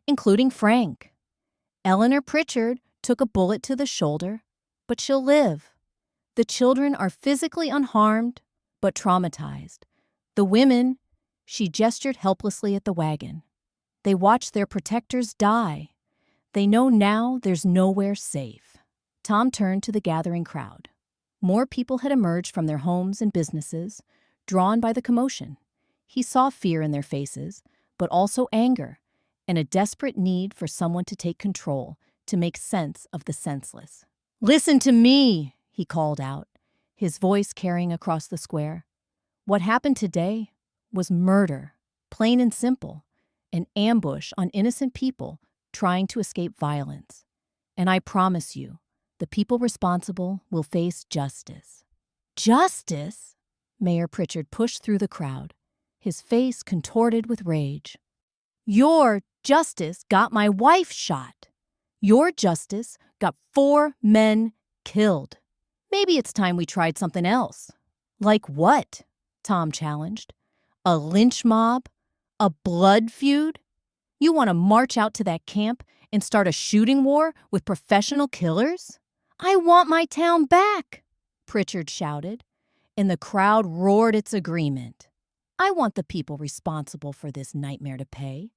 including Frank. Eleanor Pritchard took a bullet to the shoulder, but she'll live. The children are physically unharmed, but traumatized. The women, she gestured helplessly at the wagon. They watched their protectors die. They know now there's nowhere safe. Tom turned to the gathering crowd. More people had emerged from their homes and businesses, drawn by the commotion. He saw fear in their faces, but also anger, and a desperate need for someone to take control, to make sense of the senseless. Listen to me, he called out, his voice carrying across the square. What happened today was murder, plain and simple, an ambush on innocent people trying to escape violence. And I promise you, the people responsible will face justice. Justice? Mayor Pritchard pushed through the crowd, his face contorted with rage. Your justice got my wife shot. Your justice got 4 men killed. Maybe it's time we tried something else. Like what? Tom challenged. A lynch mob? A blood feud? You want to march out to that camp and start a shooting war with professional killers? I want my town back, Pritchard shouted, and the crowd roared its agreement. I want the people responsible for this nightmare to pay.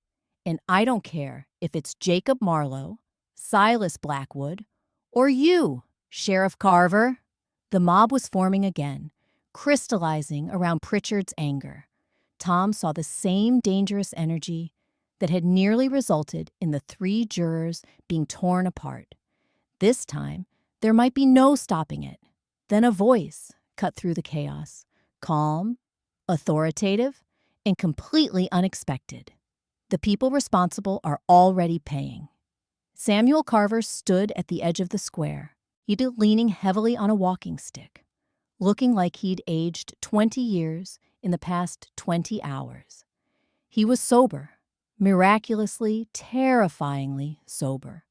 And I don't care if it's Jacob Marlowe, Silas Blackwood, or you, Sheriff Carver. The mob was forming again, crystallizing around Pritchard's anger. Tom saw the same dangerous energy that had nearly resulted in the 3 jurors being torn apart. This time, there might be no stopping it. Then a voice cut through the chaos, calm, authoritative, and completely unexpected. The people responsible are already paying. Samuel Carver stood at the edge of the square, leaning heavily on a walking stick, looking like he'd aged 20 years in the past 20 hours. He was sober, miraculously, terrifyingly sober,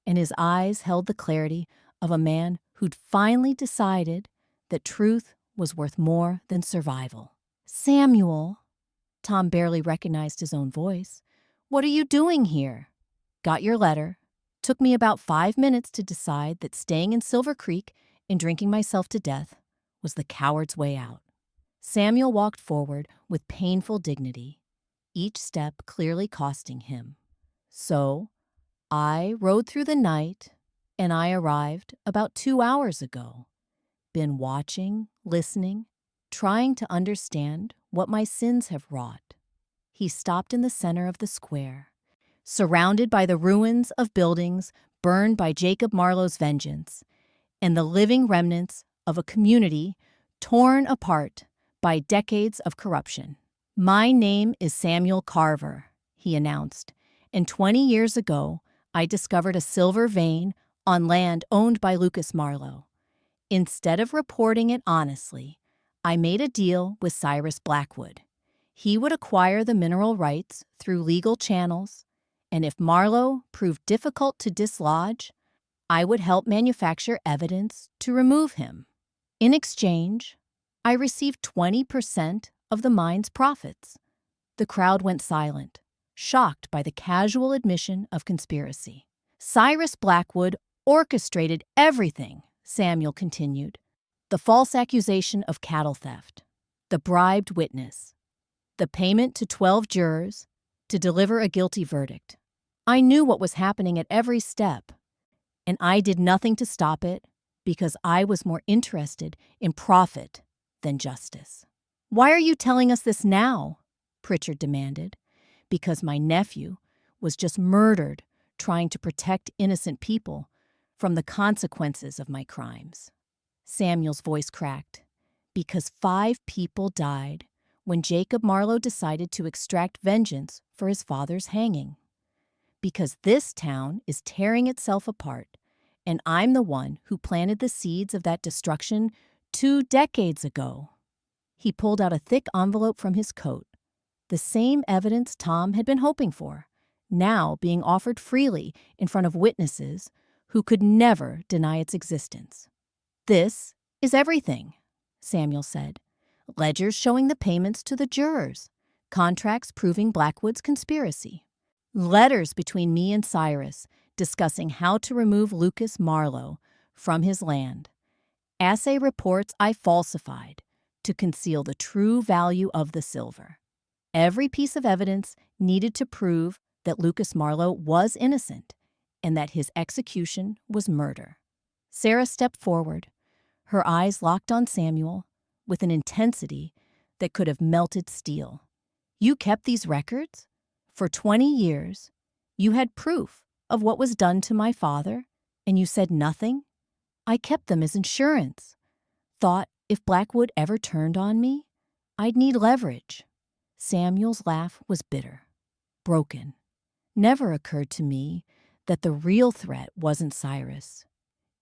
and his eyes held the clarity of a man who'd finally decided that truth was worth more than survival. Samuel, Tom barely recognized his own voice. What are you doing here? Got your letter. Took me about 5 minutes to decide that staying in Silver Creek and drinking myself to death was the coward's way out. Samuel walked forward with painful dignity, each step clearly costing him. So, I rode through the night, and I arrived about 2 hours ago. Been watching, listening, trying to understand what my sins have wrought. He stopped in the center of the square, surrounded by the ruins of buildings burned by Jacob Marlowe's vengeance, and the living remnants of a community torn apart by decades of corruption. My name is Samuel Carver, he announced, and 20 years ago, I discovered a silver vein on land owned by Lucas Marlowe. Instead of reporting it honestly, I made a deal with Cyrus Blackwood. He would acquire the mineral rights through legal channels, and if Marlowe proved difficult to dislodge, I would help manufacture evidence to remove him. In exchange, I received 20% of the mine's profits. The crowd went silent, shocked by the casual admission of conspiracy. Cyrus Blackwood orchestrated everything, Samuel continued. The false accusation of cattle theft, the bribed witness, the payment to 12 jurors to deliver a guilty verdict. I knew what was happening at every step, and I did nothing to stop it because I was more interested in profit than justice. Why are you telling us this now? Pritchard demanded. Because my nephew was just murdered trying to protect innocent people from the consequences of my crimes. Samuel's voice cracked. Because 5 people died when Jacob Marlowe decided to extract vengeance for his father's hanging. Because this town is tearing itself apart, and I'm the one who planted the seeds of that destruction 2 decades ago. He pulled out a thick envelope from his coat, the same evidence Tom had been hoping for, now being offered freely in front of witnesses who could never deny its existence. This is everything, Samuel said. Ledgers showing the payments to the jurors, contracts proving Blackwood's conspiracy, letters between me and Cyrus discussing how to remove Lucas Marlowe from his land, assay reports I falsified to conceal the true value of the silver. Every piece of evidence needed to prove that Lucas Marlowe was innocent and that his execution was murder. Sarah stepped forward, her eyes locked on Samuel with an intensity that could have melted steel. You kept these records? For 20 years, you had proof of what was done to my father, and you said nothing? I kept them as insurance. Thought if Blackwood ever turned on me, I'd need leverage. Samuel's laugh was bitter, broken. Never occurred to me that the real threat wasn't Cyrus.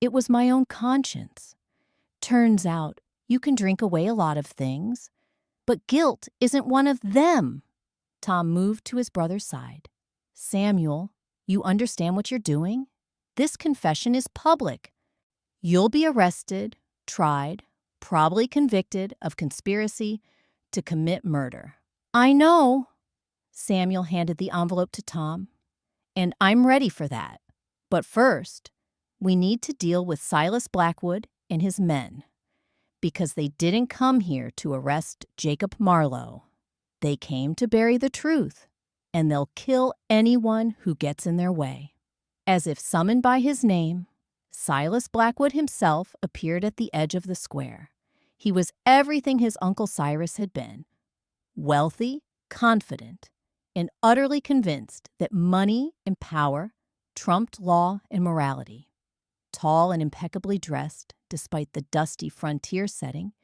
It was my own conscience. Turns out you can drink away a lot of things, but guilt isn't one of them. Tom moved to his brother's side. Samuel, you understand what you're doing? This confession is public. You'll be arrested, tried, probably convicted of conspiracy to commit murder. I know. Samuel handed the envelope to Tom. And I'm ready for that. But first, we need to deal with Silas Blackwood and his men, because they didn't come here to arrest Jacob Marlowe. They came to bury the truth, and they'll kill anyone who gets in their way. As if summoned by his name, Silas Blackwood himself appeared at the edge of the square. He was everything his Uncle Cyrus had been: wealthy, confident, and utterly convinced that money and power trumped law and morality. Tall and impeccably dressed, despite the dusty frontier setting,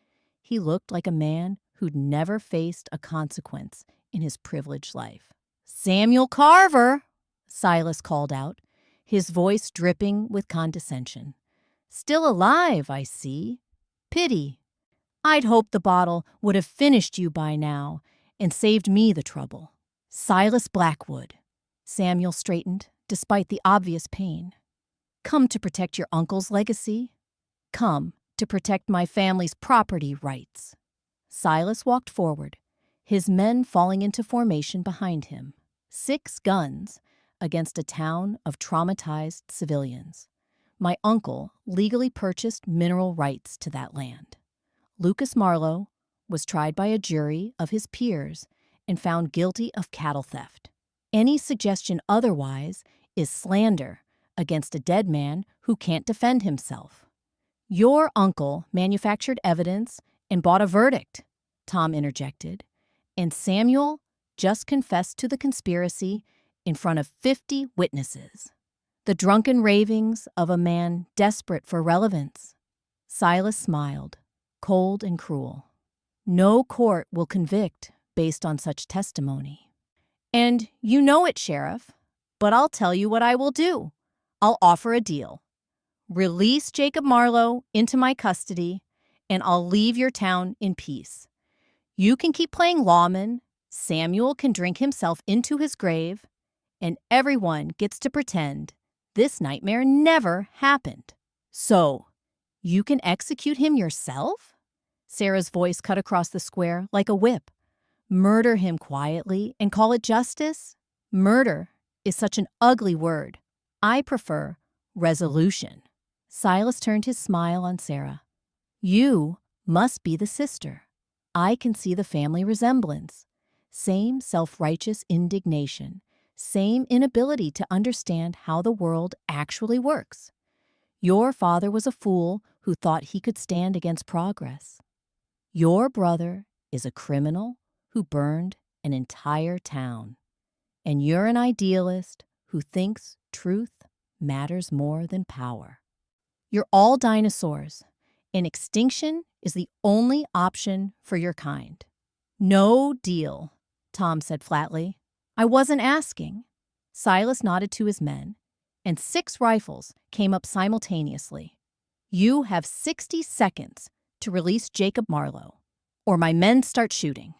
he looked like a man who'd never faced a consequence in his privileged life. "Samuel Carver!" Silas called out, his voice dripping with condescension. "Still alive, I see. Pity. I'd hoped the bottle would have finished you by now and saved me the trouble." "Silas Blackwood." Samuel straightened, despite the obvious pain. "Come to protect your uncle's legacy? Come to protect my family's property rights." Silas walked forward, his men falling into formation behind him. 6 guns against a town of traumatized civilians. My uncle legally purchased mineral rights to that land. Lucas Marlowe was tried by a jury of his peers and found guilty of cattle theft. Any suggestion otherwise is slander against a dead man who can't defend himself. "Your uncle manufactured evidence and bought a verdict," Tom interjected, "and Samuel just confessed to the conspiracy in front of 50 witnesses. The drunken ravings of a man desperate for relevance." Silas smiled, cold and cruel. "No court will convict based on such testimony. And you know it, Sheriff, but I'll tell you what I will do. I'll offer a deal. Release Jacob Marlowe into my custody, and I'll leave your town in peace. You can keep playing lawman, Samuel can drink himself into his grave, and everyone gets to pretend this nightmare never happened. So, you can execute him yourself?" Sarah's voice cut across the square like a whip. "Murder him quietly and call it justice? Murder is such an ugly word. I prefer resolution." Silas turned his smile on Sarah. "You must be the sister. I can see the family resemblance. Same self-righteous indignation, same inability to understand how the world actually works. Your father was a fool who thought he could stand against progress. Your brother is a criminal who burned an entire town. And you're an idealist who thinks truth matters more than power. You're all dinosaurs, and extinction is the only option for your kind." "No deal," Tom said flatly. "I wasn't asking." Silas nodded to his men, and 6 rifles came up simultaneously. "You have 60 seconds to release Jacob Marlowe, or my men start shooting.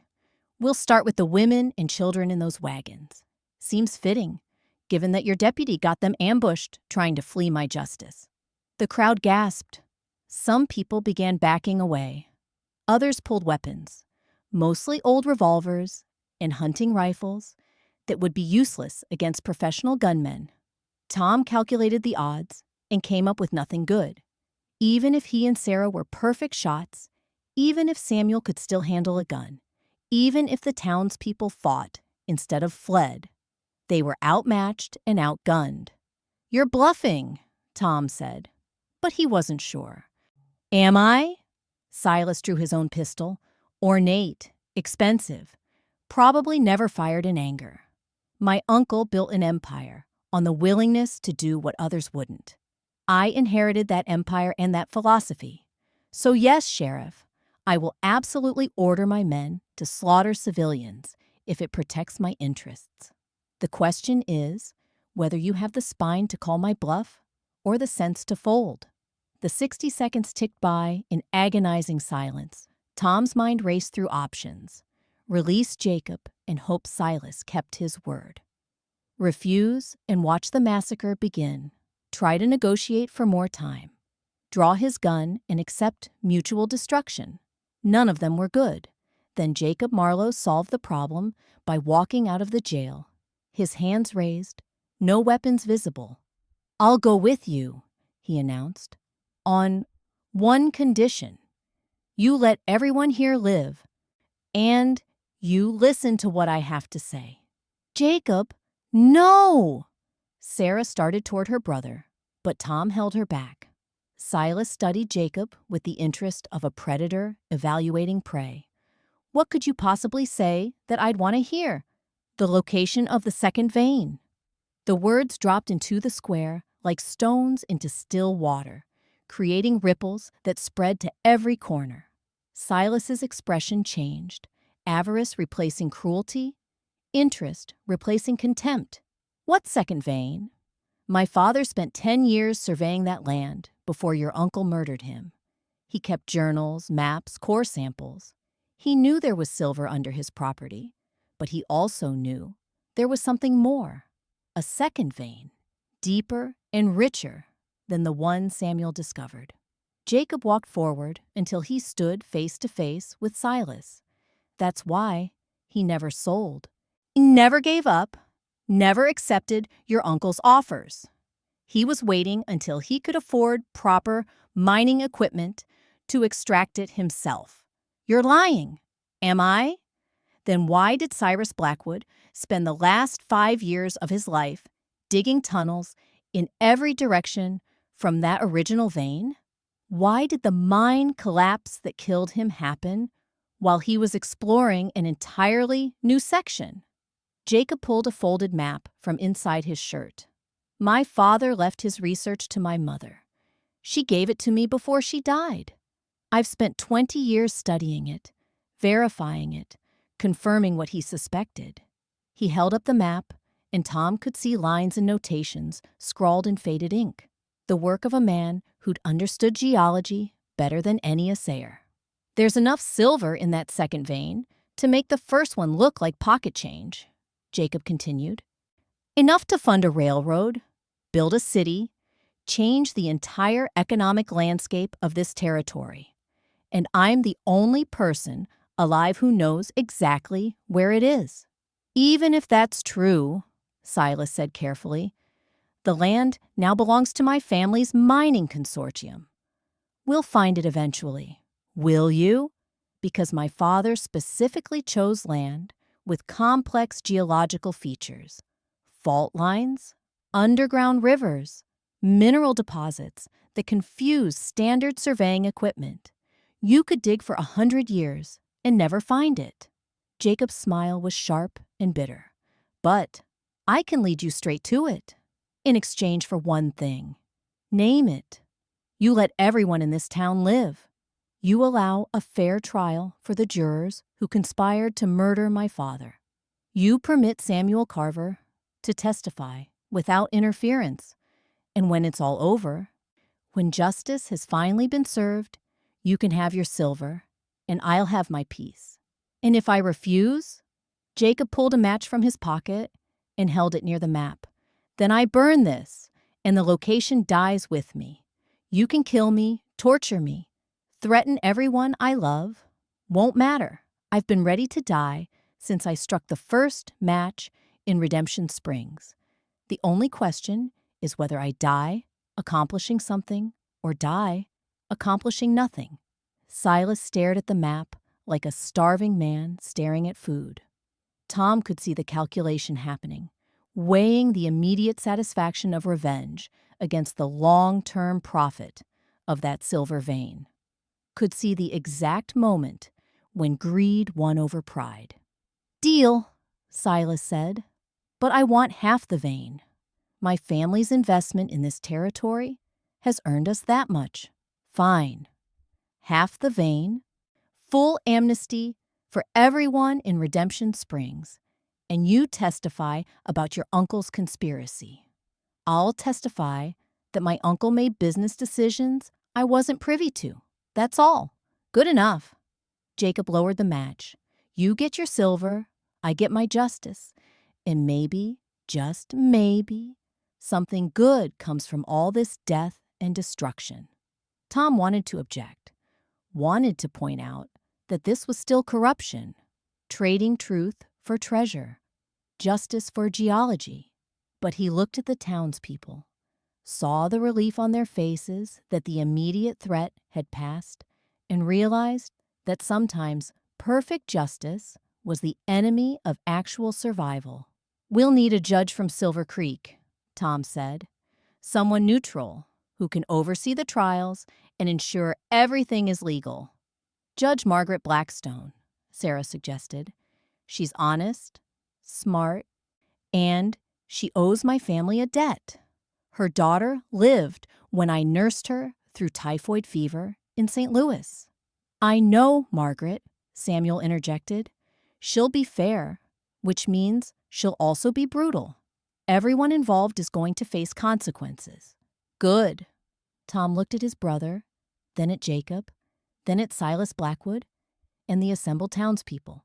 We'll start with the women and children in those wagons. Seems fitting, given that your deputy got them ambushed trying to flee my justice." The crowd gasped. Some people began backing away. Others pulled weapons, mostly old revolvers and hunting rifles that would be useless against professional gunmen. Tom calculated the odds and came up with nothing good. Even if he and Sarah were perfect shots, even if Samuel could still handle a gun, even if the townspeople fought instead of fled, they were outmatched and outgunned. "You're bluffing," Tom said, but he wasn't sure. "Am I?" Silas drew his own pistol, ornate, expensive, probably never fired in anger. "My uncle built an empire on the willingness to do what others wouldn't. I inherited that empire and that philosophy. So yes, Sheriff, I will absolutely order my men to slaughter civilians if it protects my interests. The question is whether you have the spine to call my bluff or the sense to fold." The 60 seconds ticked by in agonizing silence. Tom's mind raced through options. Release Jacob and hope Silas kept his word. Refuse and watch the massacre begin. Try to negotiate for more time. Draw his gun and accept mutual destruction. None of them were good. Then Jacob Marlowe solved the problem by walking out of the jail, his hands raised, no weapons visible. "I'll go with you," he announced, "on one condition. You let everyone here live, and You listen to what I have to say." "Jacob, no!" Sarah started toward her brother, but Tom held her back. Silas studied Jacob with the interest of a predator evaluating prey. "What could you possibly say that I'd want to hear?" "The location of the second vein." The words dropped into the square like stones into still water, creating ripples that spread to every corner. Silas's expression changed, avarice replacing cruelty, interest replacing contempt. "What second vein?" "My father spent 10 years surveying that land before your uncle murdered him. He kept journals, maps, core samples. He knew there was silver under his property, but he also knew there was something more, a second vein, deeper and richer than the one Samuel discovered." Jacob walked forward until he stood face to face with Silas. That's why he never sold. He never gave up, never accepted your uncle's offers. He was waiting until he could afford proper mining equipment to extract it himself. "You're lying." "Am I?" Then why did Cyrus Blackwood spend the last 5 years of his life digging tunnels in every direction from that original vein? Why did the mine collapse that killed him happen while he was exploring an entirely new section? Jacob pulled a folded map from inside his shirt. "My father left his research to my mother. She gave it to me before she died. I've spent 20 years studying it, verifying it, confirming what he suspected." He held up the map, and Tom could see lines and notations scrawled in faded ink, the work of a man who'd understood geology better than any assayer. "There's enough silver in that second vein to make the first one look like pocket change," Jacob continued. "Enough to fund a railroad, build a city, change the entire economic landscape of this territory. And I'm the only person alive who knows exactly where it is." "Even if that's true," Silas said carefully, "the land now belongs to my family's mining consortium. We'll find it eventually. Will you? Because my father specifically chose land with complex geological features, fault lines, underground rivers, mineral deposits that confuse standard surveying equipment. You could dig for 100 years and never find it." Jacob's smile was sharp and bitter. "But I can lead you straight to it, in exchange for one thing. Name it. You let everyone in this town live. You allow a fair trial for the jurors who conspired to murder my father. You permit Samuel Carver to testify without interference. And when it's all over, when justice has finally been served, you can have your silver, and I'll have my peace. And if I refuse," Jacob pulled a match from his pocket and held it near the map, "then I burn this, and the location dies with me. You can kill me, torture me, threaten everyone I love. Won't matter. I've been ready to die since I struck the first match in Redemption Springs. The only question is whether I die accomplishing something or die accomplishing nothing." Silas stared at the map like a starving man staring at food. Tom could see the calculation happening, weighing the immediate satisfaction of revenge against the long-term profit of that silver vein. Could see the exact moment when greed won over pride. "Deal," Silas said, "but I want half the vein. My family's investment in this territory has earned us that much. Fine. Half the vein, full amnesty for everyone in Redemption Springs, and you testify about your uncle's conspiracy. I'll testify that my uncle made business decisions I wasn't privy to. That's all. Good enough." Jacob lowered the match. "You get your silver, I get my justice, and maybe, just maybe, something good comes from all this death and destruction." Tom wanted to object, wanted to point out that this was still corruption, trading truth for treasure, justice for geology. But he looked at the townspeople, saw the relief on their faces that the immediate threat had passed, and realized that sometimes perfect justice was the enemy of actual survival. "We'll need a judge from Silver Creek," Tom said. "Someone neutral who can oversee the trials and ensure everything is legal." "Judge Margaret Blackstone," Sarah suggested. "She's honest, smart, and she owes my family a debt. Her daughter lived when I nursed her through typhoid fever in St. Louis." "I know, Margaret," Samuel interjected. "She'll be fair, which means she'll also be brutal. Everyone involved is going to face consequences." "Good." Tom looked at his brother, then at Jacob, then at Silas Blackwood, and the assembled townspeople,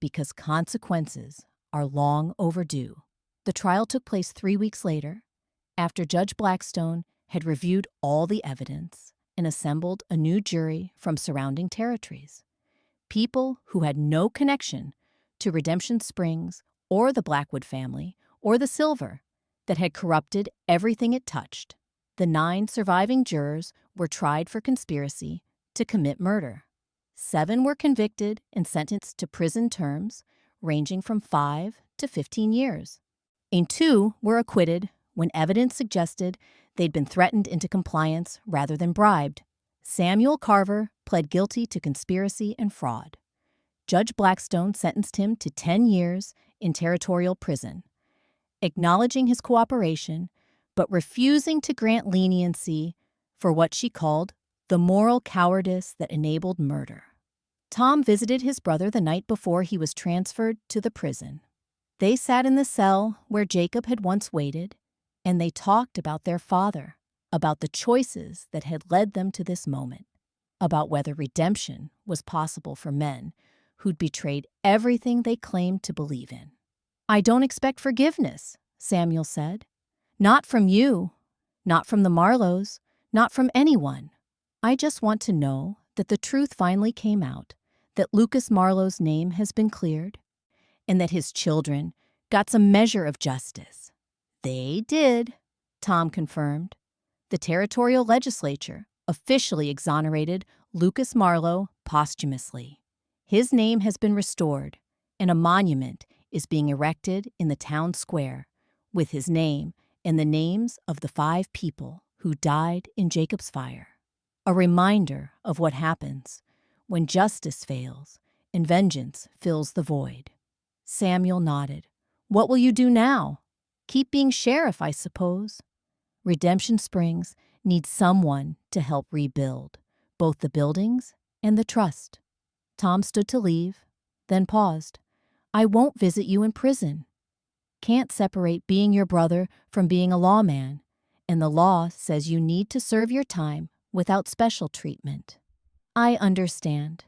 because consequences are long overdue. The trial took place 3 weeks later, after Judge Blackstone had reviewed all the evidence and assembled a new jury from surrounding territories. People who had no connection to Redemption Springs or the Blackwood family or the silver that had corrupted everything it touched. The 9 surviving jurors were tried for conspiracy to commit murder. 7 were convicted and sentenced to prison terms ranging from 5 to 15 years. And 2 were acquitted when evidence suggested they'd been threatened into compliance rather than bribed. Samuel Carver pled guilty to conspiracy and fraud. Judge Blackstone sentenced him to 10 years in territorial prison, acknowledging his cooperation but refusing to grant leniency for what she called the moral cowardice that enabled murder. Tom visited his brother the night before he was transferred to the prison. They sat in the cell where Jacob had once waited, and they talked about their father, about the choices that had led them to this moment, about whether redemption was possible for men who'd betrayed everything they claimed to believe in. "I don't expect forgiveness," Samuel said. "Not from you, not from the Marlows, not from anyone. I just want to know that the truth finally came out, that Lucas Marlowe's name has been cleared, and that his children got some measure of justice." "They did," Tom confirmed. The territorial legislature officially exonerated Lucas Marlowe posthumously. His name has been restored, and a monument is being erected in the town square with his name and the names of the 5 people who died in Jacob's fire. A reminder of what happens when justice fails and vengeance fills the void. Samuel nodded. "What will you do now?" "Keep being sheriff, I suppose." Redemption Springs needs someone to help rebuild both the buildings and the trust. Tom stood to leave, then paused. "I won't visit you in prison. Can't separate being your brother from being a lawman, and the law says you need to serve your time without special treatment." "I understand.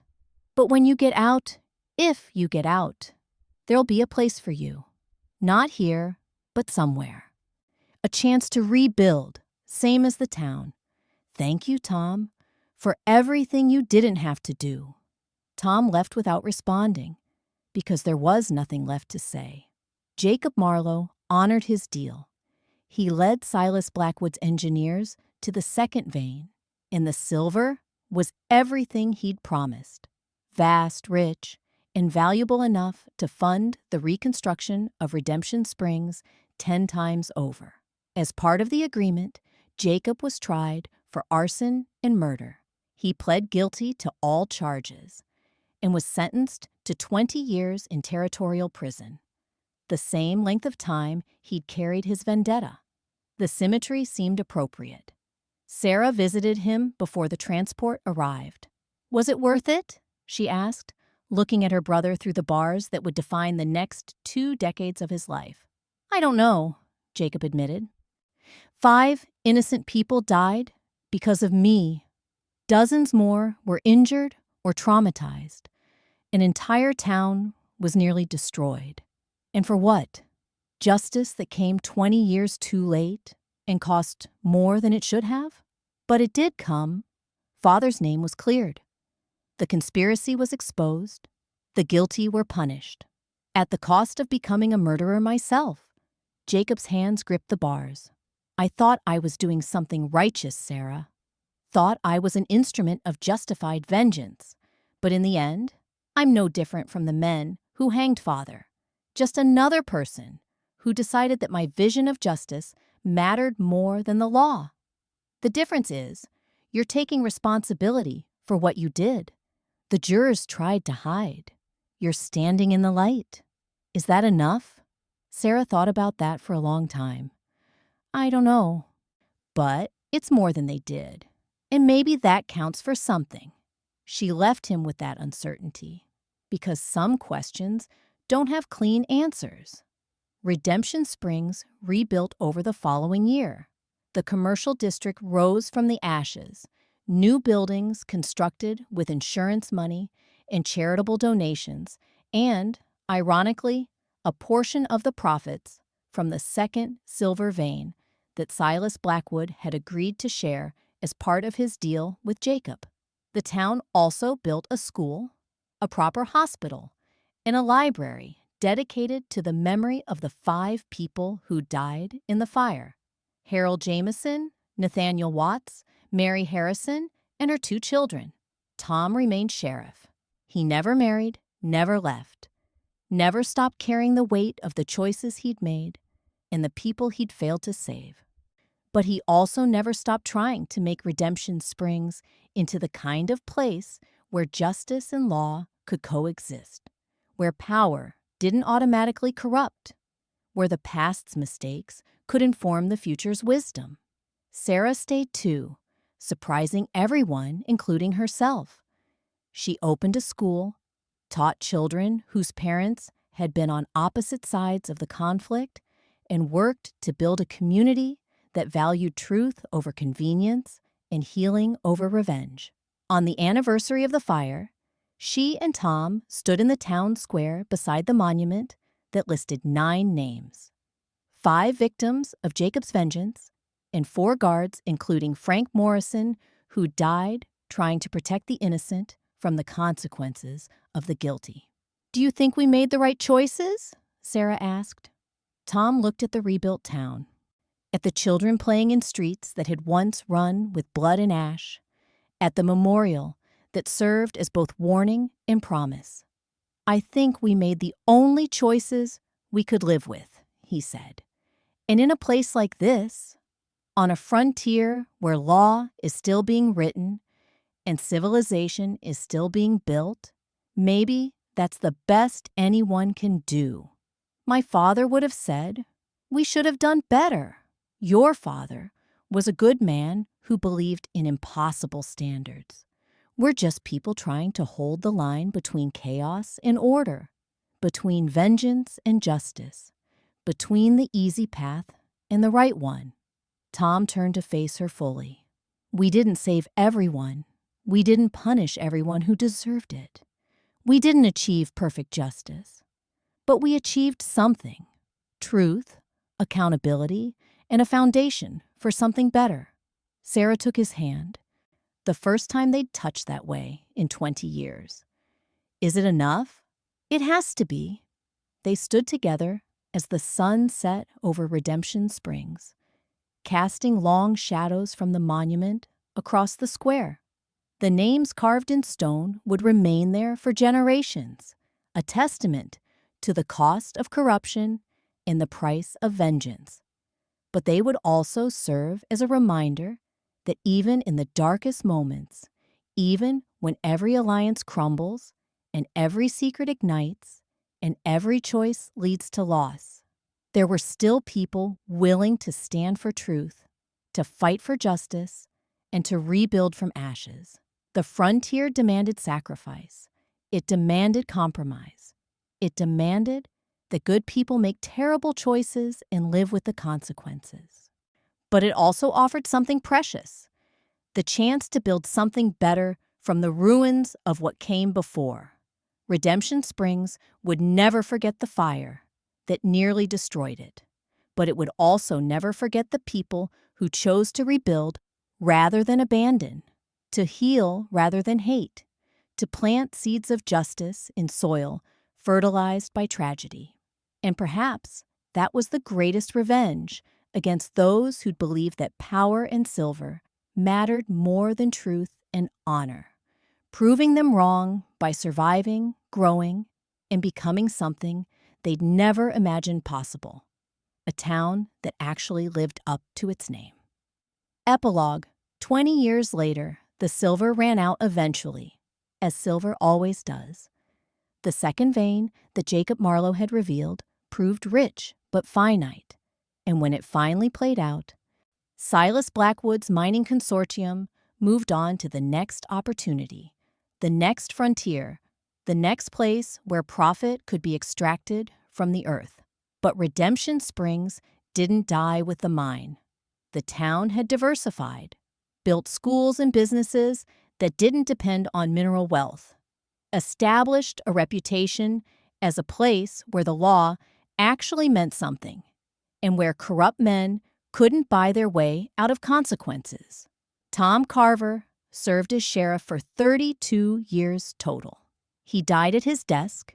But when you get out, if you get out, there'll be a place for you. Not here, but somewhere. A chance to rebuild, same as the town. Thank you, Tom, for everything you didn't have to do." Tom left without responding, because there was nothing left to say. Jacob Marlowe honored his deal. He led Silas Blackwood's engineers to the second vein, and the silver was everything he'd promised. Vast, rich, and valuable enough to fund the reconstruction of Redemption Springs 10 times over. As part of the agreement, Jacob was tried for arson and murder. He pled guilty to all charges and was sentenced to 20 years in territorial prison, the same length of time he'd carried his vendetta. The symmetry seemed appropriate. Sarah visited him before the transport arrived. "Was it worth it?" she asked, looking at her brother through the bars that would define the next 2 decades of his life. "I don't know," Jacob admitted. 5 innocent people died because of me. Dozens more were injured or traumatized. An entire town was nearly destroyed. And for what? Justice that came 20 years too late and cost more than it should have? But it did come. Father's name was cleared. The conspiracy was exposed. The guilty were punished. At the cost of becoming a murderer myself. Jacob's hands gripped the bars. "I thought I was doing something righteous, Sarah. Thought I was an instrument of justified vengeance. But in the end, I'm no different from the men who hanged father. Just another person who decided that my vision of justice mattered more than the law. The difference is, you're taking responsibility for what you did. The jurors tried to hide. You're standing in the light. Is that enough? Sarah thought about that for a long time. I don't know. But it's more than they did. And maybe that counts for something. She left him with that uncertainty. Because some questions don't have clean answers. Redemption Springs rebuilt over the following year. The commercial district rose from the ashes. New buildings constructed with insurance money and charitable donations, and, ironically, a portion of the profits from the second silver vein that Silas Blackwood had agreed to share as part of his deal with Jacob. The town also built a school, a proper hospital, and a library dedicated to the memory of the 5 people who died in the fire: Harold Jameson, Nathaniel Watts, Mary Harrison, and her 2 children. Tom remained sheriff. He never married, never left, never stopped carrying the weight of the choices he'd made and the people he'd failed to save. But he also never stopped trying to make Redemption Springs into the kind of place where justice and law could coexist, where power didn't automatically corrupt, where the past's mistakes could inform the future's wisdom. Sarah stayed too, surprising everyone, including herself. She opened a school, taught children whose parents had been on opposite sides of the conflict, and worked to build a community that valued truth over convenience and healing over revenge. On the anniversary of the fire, she and Tom stood in the town square beside the monument that listed 9 names. 5 victims of Jacob's vengeance and 4 guards, including Frank Morrison, who died trying to protect the innocent from the consequences of the guilty. "Do you think we made the right choices?" Sarah asked. Tom looked at the rebuilt town, at the children playing in streets that had once run with blood and ash, at the memorial that served as both warning and promise. "I think we made the only choices we could live with," he said. "And in a place like this, on a frontier where law is still being written and civilization is still being built, maybe that's the best anyone can do." My father would have said, "We should have done better." Your father was a good man who believed in impossible standards. We're just people trying to hold the line between chaos and order, between vengeance and justice, between the easy path and the right one. Tom turned to face her fully. "We didn't save everyone. We didn't punish everyone who deserved it. We didn't achieve perfect justice. But we achieved something: truth, accountability, and a foundation for something better." Sarah took his hand, the first time they'd touched that way in 20 years. "Is it enough?" "It has to be." They stood together as the sun set over Redemption Springs, casting long shadows from the monument across the square. The names carved in stone would remain there for generations, a testament to the cost of corruption and the price of vengeance. But they would also serve as a reminder that even in the darkest moments, even when every alliance crumbles and every secret ignites and every choice leads to loss, there were still people willing to stand for truth, to fight for justice, and to rebuild from ashes. The frontier demanded sacrifice. It demanded compromise. It demanded that good people make terrible choices and live with the consequences. But it also offered something precious: the chance to build something better from the ruins of what came before. Redemption Springs would never forget the fire that nearly destroyed it, but it would also never forget the people who chose to rebuild rather than abandon, to heal rather than hate, to plant seeds of justice in soil fertilized by tragedy. And perhaps that was the greatest revenge against those who'd believed that power and silver mattered more than truth and honor, proving them wrong by surviving, growing, and becoming something they'd never imagined possible, a town that actually lived up to its name. Epilogue. 20 years later, the silver ran out eventually, as silver always does. The second vein that Jacob Marlowe had revealed proved rich but finite, and when it finally played out, Silas Blackwood's mining consortium moved on to the next opportunity, the next frontier, the next place where profit could be extracted from the earth. But Redemption Springs didn't die with the mine. The town had diversified, built schools and businesses that didn't depend on mineral wealth, established a reputation as a place where the law actually meant something, and where corrupt men couldn't buy their way out of consequences. Tom Carver served as sheriff for 32 years total. He died at his desk,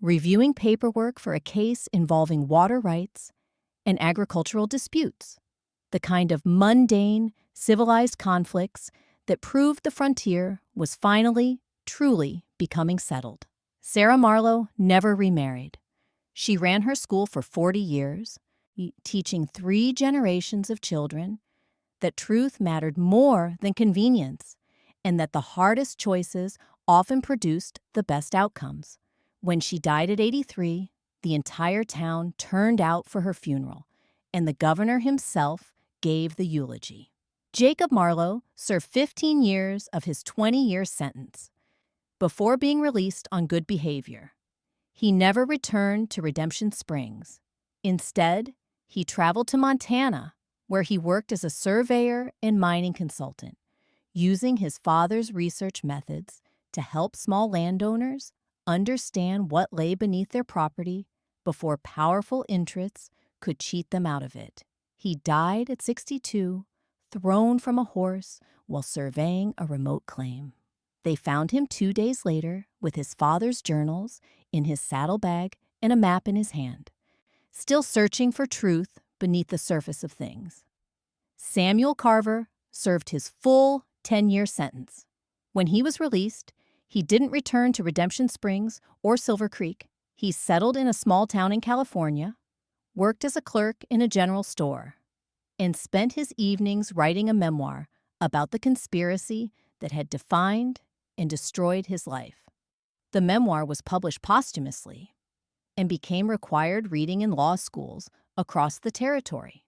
reviewing paperwork for a case involving water rights and agricultural disputes, the kind of mundane, civilized conflicts that proved the frontier was finally, truly becoming settled. Sarah Marlowe never remarried. She ran her school for 40 years, teaching 3 generations of children that truth mattered more than convenience, and that the hardest choices often produced the best outcomes. When she died at 83, the entire town turned out for her funeral, and the governor himself gave the eulogy. Jacob Marlowe served 15 years of his 20-year sentence before being released on good behavior. He never returned to Redemption Springs. Instead, he traveled to Montana, where he worked as a surveyor and mining consultant, using his father's research methods to help small landowners understand what lay beneath their property before powerful interests could cheat them out of it. He died at 62, thrown from a horse while surveying a remote claim. They found him 2 days later with his father's journals in his saddlebag and a map in his hand, still searching for truth beneath the surface of things. Samuel Carver served his full 10-year sentence. When he was released, he didn't return to Redemption Springs or Silver Creek. He settled in a small town in California, worked as a clerk in a general store, and spent his evenings writing a memoir about the conspiracy that had defined and destroyed his life. The memoir was published posthumously and became required reading in law schools across the territory,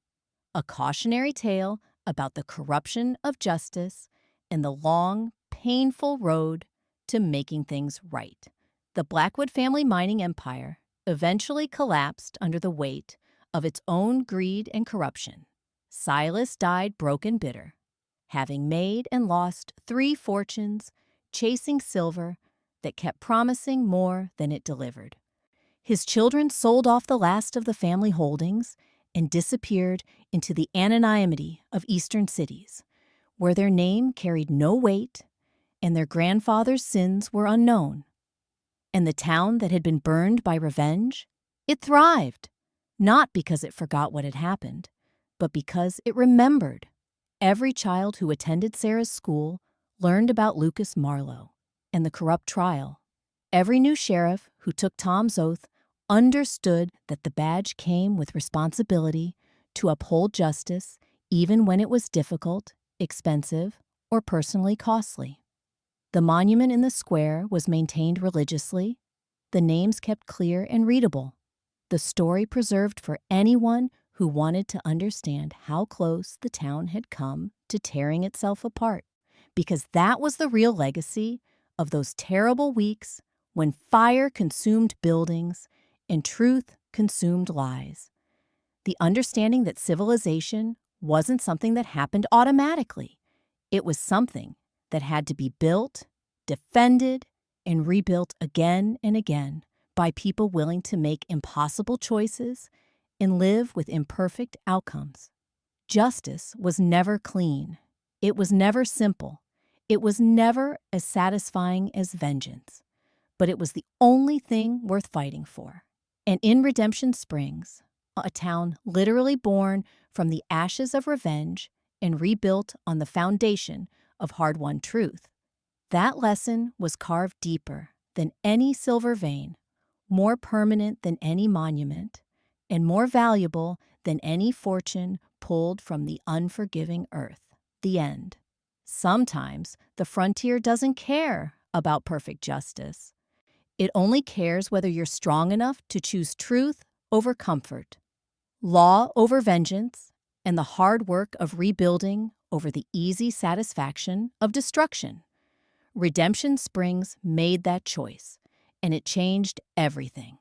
a cautionary tale about the corruption of justice and the long, painful road to making things right. The Blackwood family mining empire eventually collapsed under the weight of its own greed and corruption. Silas died broke and bitter, having made and lost 3 fortunes chasing silver that kept promising more than it delivered. His children sold off the last of the family holdings and disappeared into the anonymity of eastern cities, where their name carried no weight and their grandfather's sins were unknown. And the town that had been burned by revenge, it thrived, not because it forgot what had happened, but because it remembered. Every child who attended Sarah's school learned about Lucas Marlowe and the corrupt trial. Every new sheriff who took Tom's oath understood that the badge came with responsibility to uphold justice even when it was difficult, expensive, or personally costly. The monument in the square was maintained religiously, the names kept clear and readable, the story preserved for anyone who wanted to understand how close the town had come to tearing itself apart, because that was the real legacy of those terrible weeks when fire consumed buildings and truth consumed lies. The understanding that civilization wasn't something that happened automatically. It was something that had to be built, defended, and rebuilt again and again by people willing to make impossible choices and live with imperfect outcomes. Justice was never clean. It was never simple. It was never as satisfying as vengeance. But it was the only thing worth fighting for. And in Redemption Springs, a town literally born from the ashes of revenge and rebuilt on the foundation of hard-won truth, that lesson was carved deeper than any silver vein, more permanent than any monument, and more valuable than any fortune pulled from the unforgiving earth. The end. Sometimes the frontier doesn't care about perfect justice. It only cares whether you're strong enough to choose truth over comfort, law over vengeance, and the hard work of rebuilding over the easy satisfaction of destruction. Redemption Springs made that choice, and it changed everything.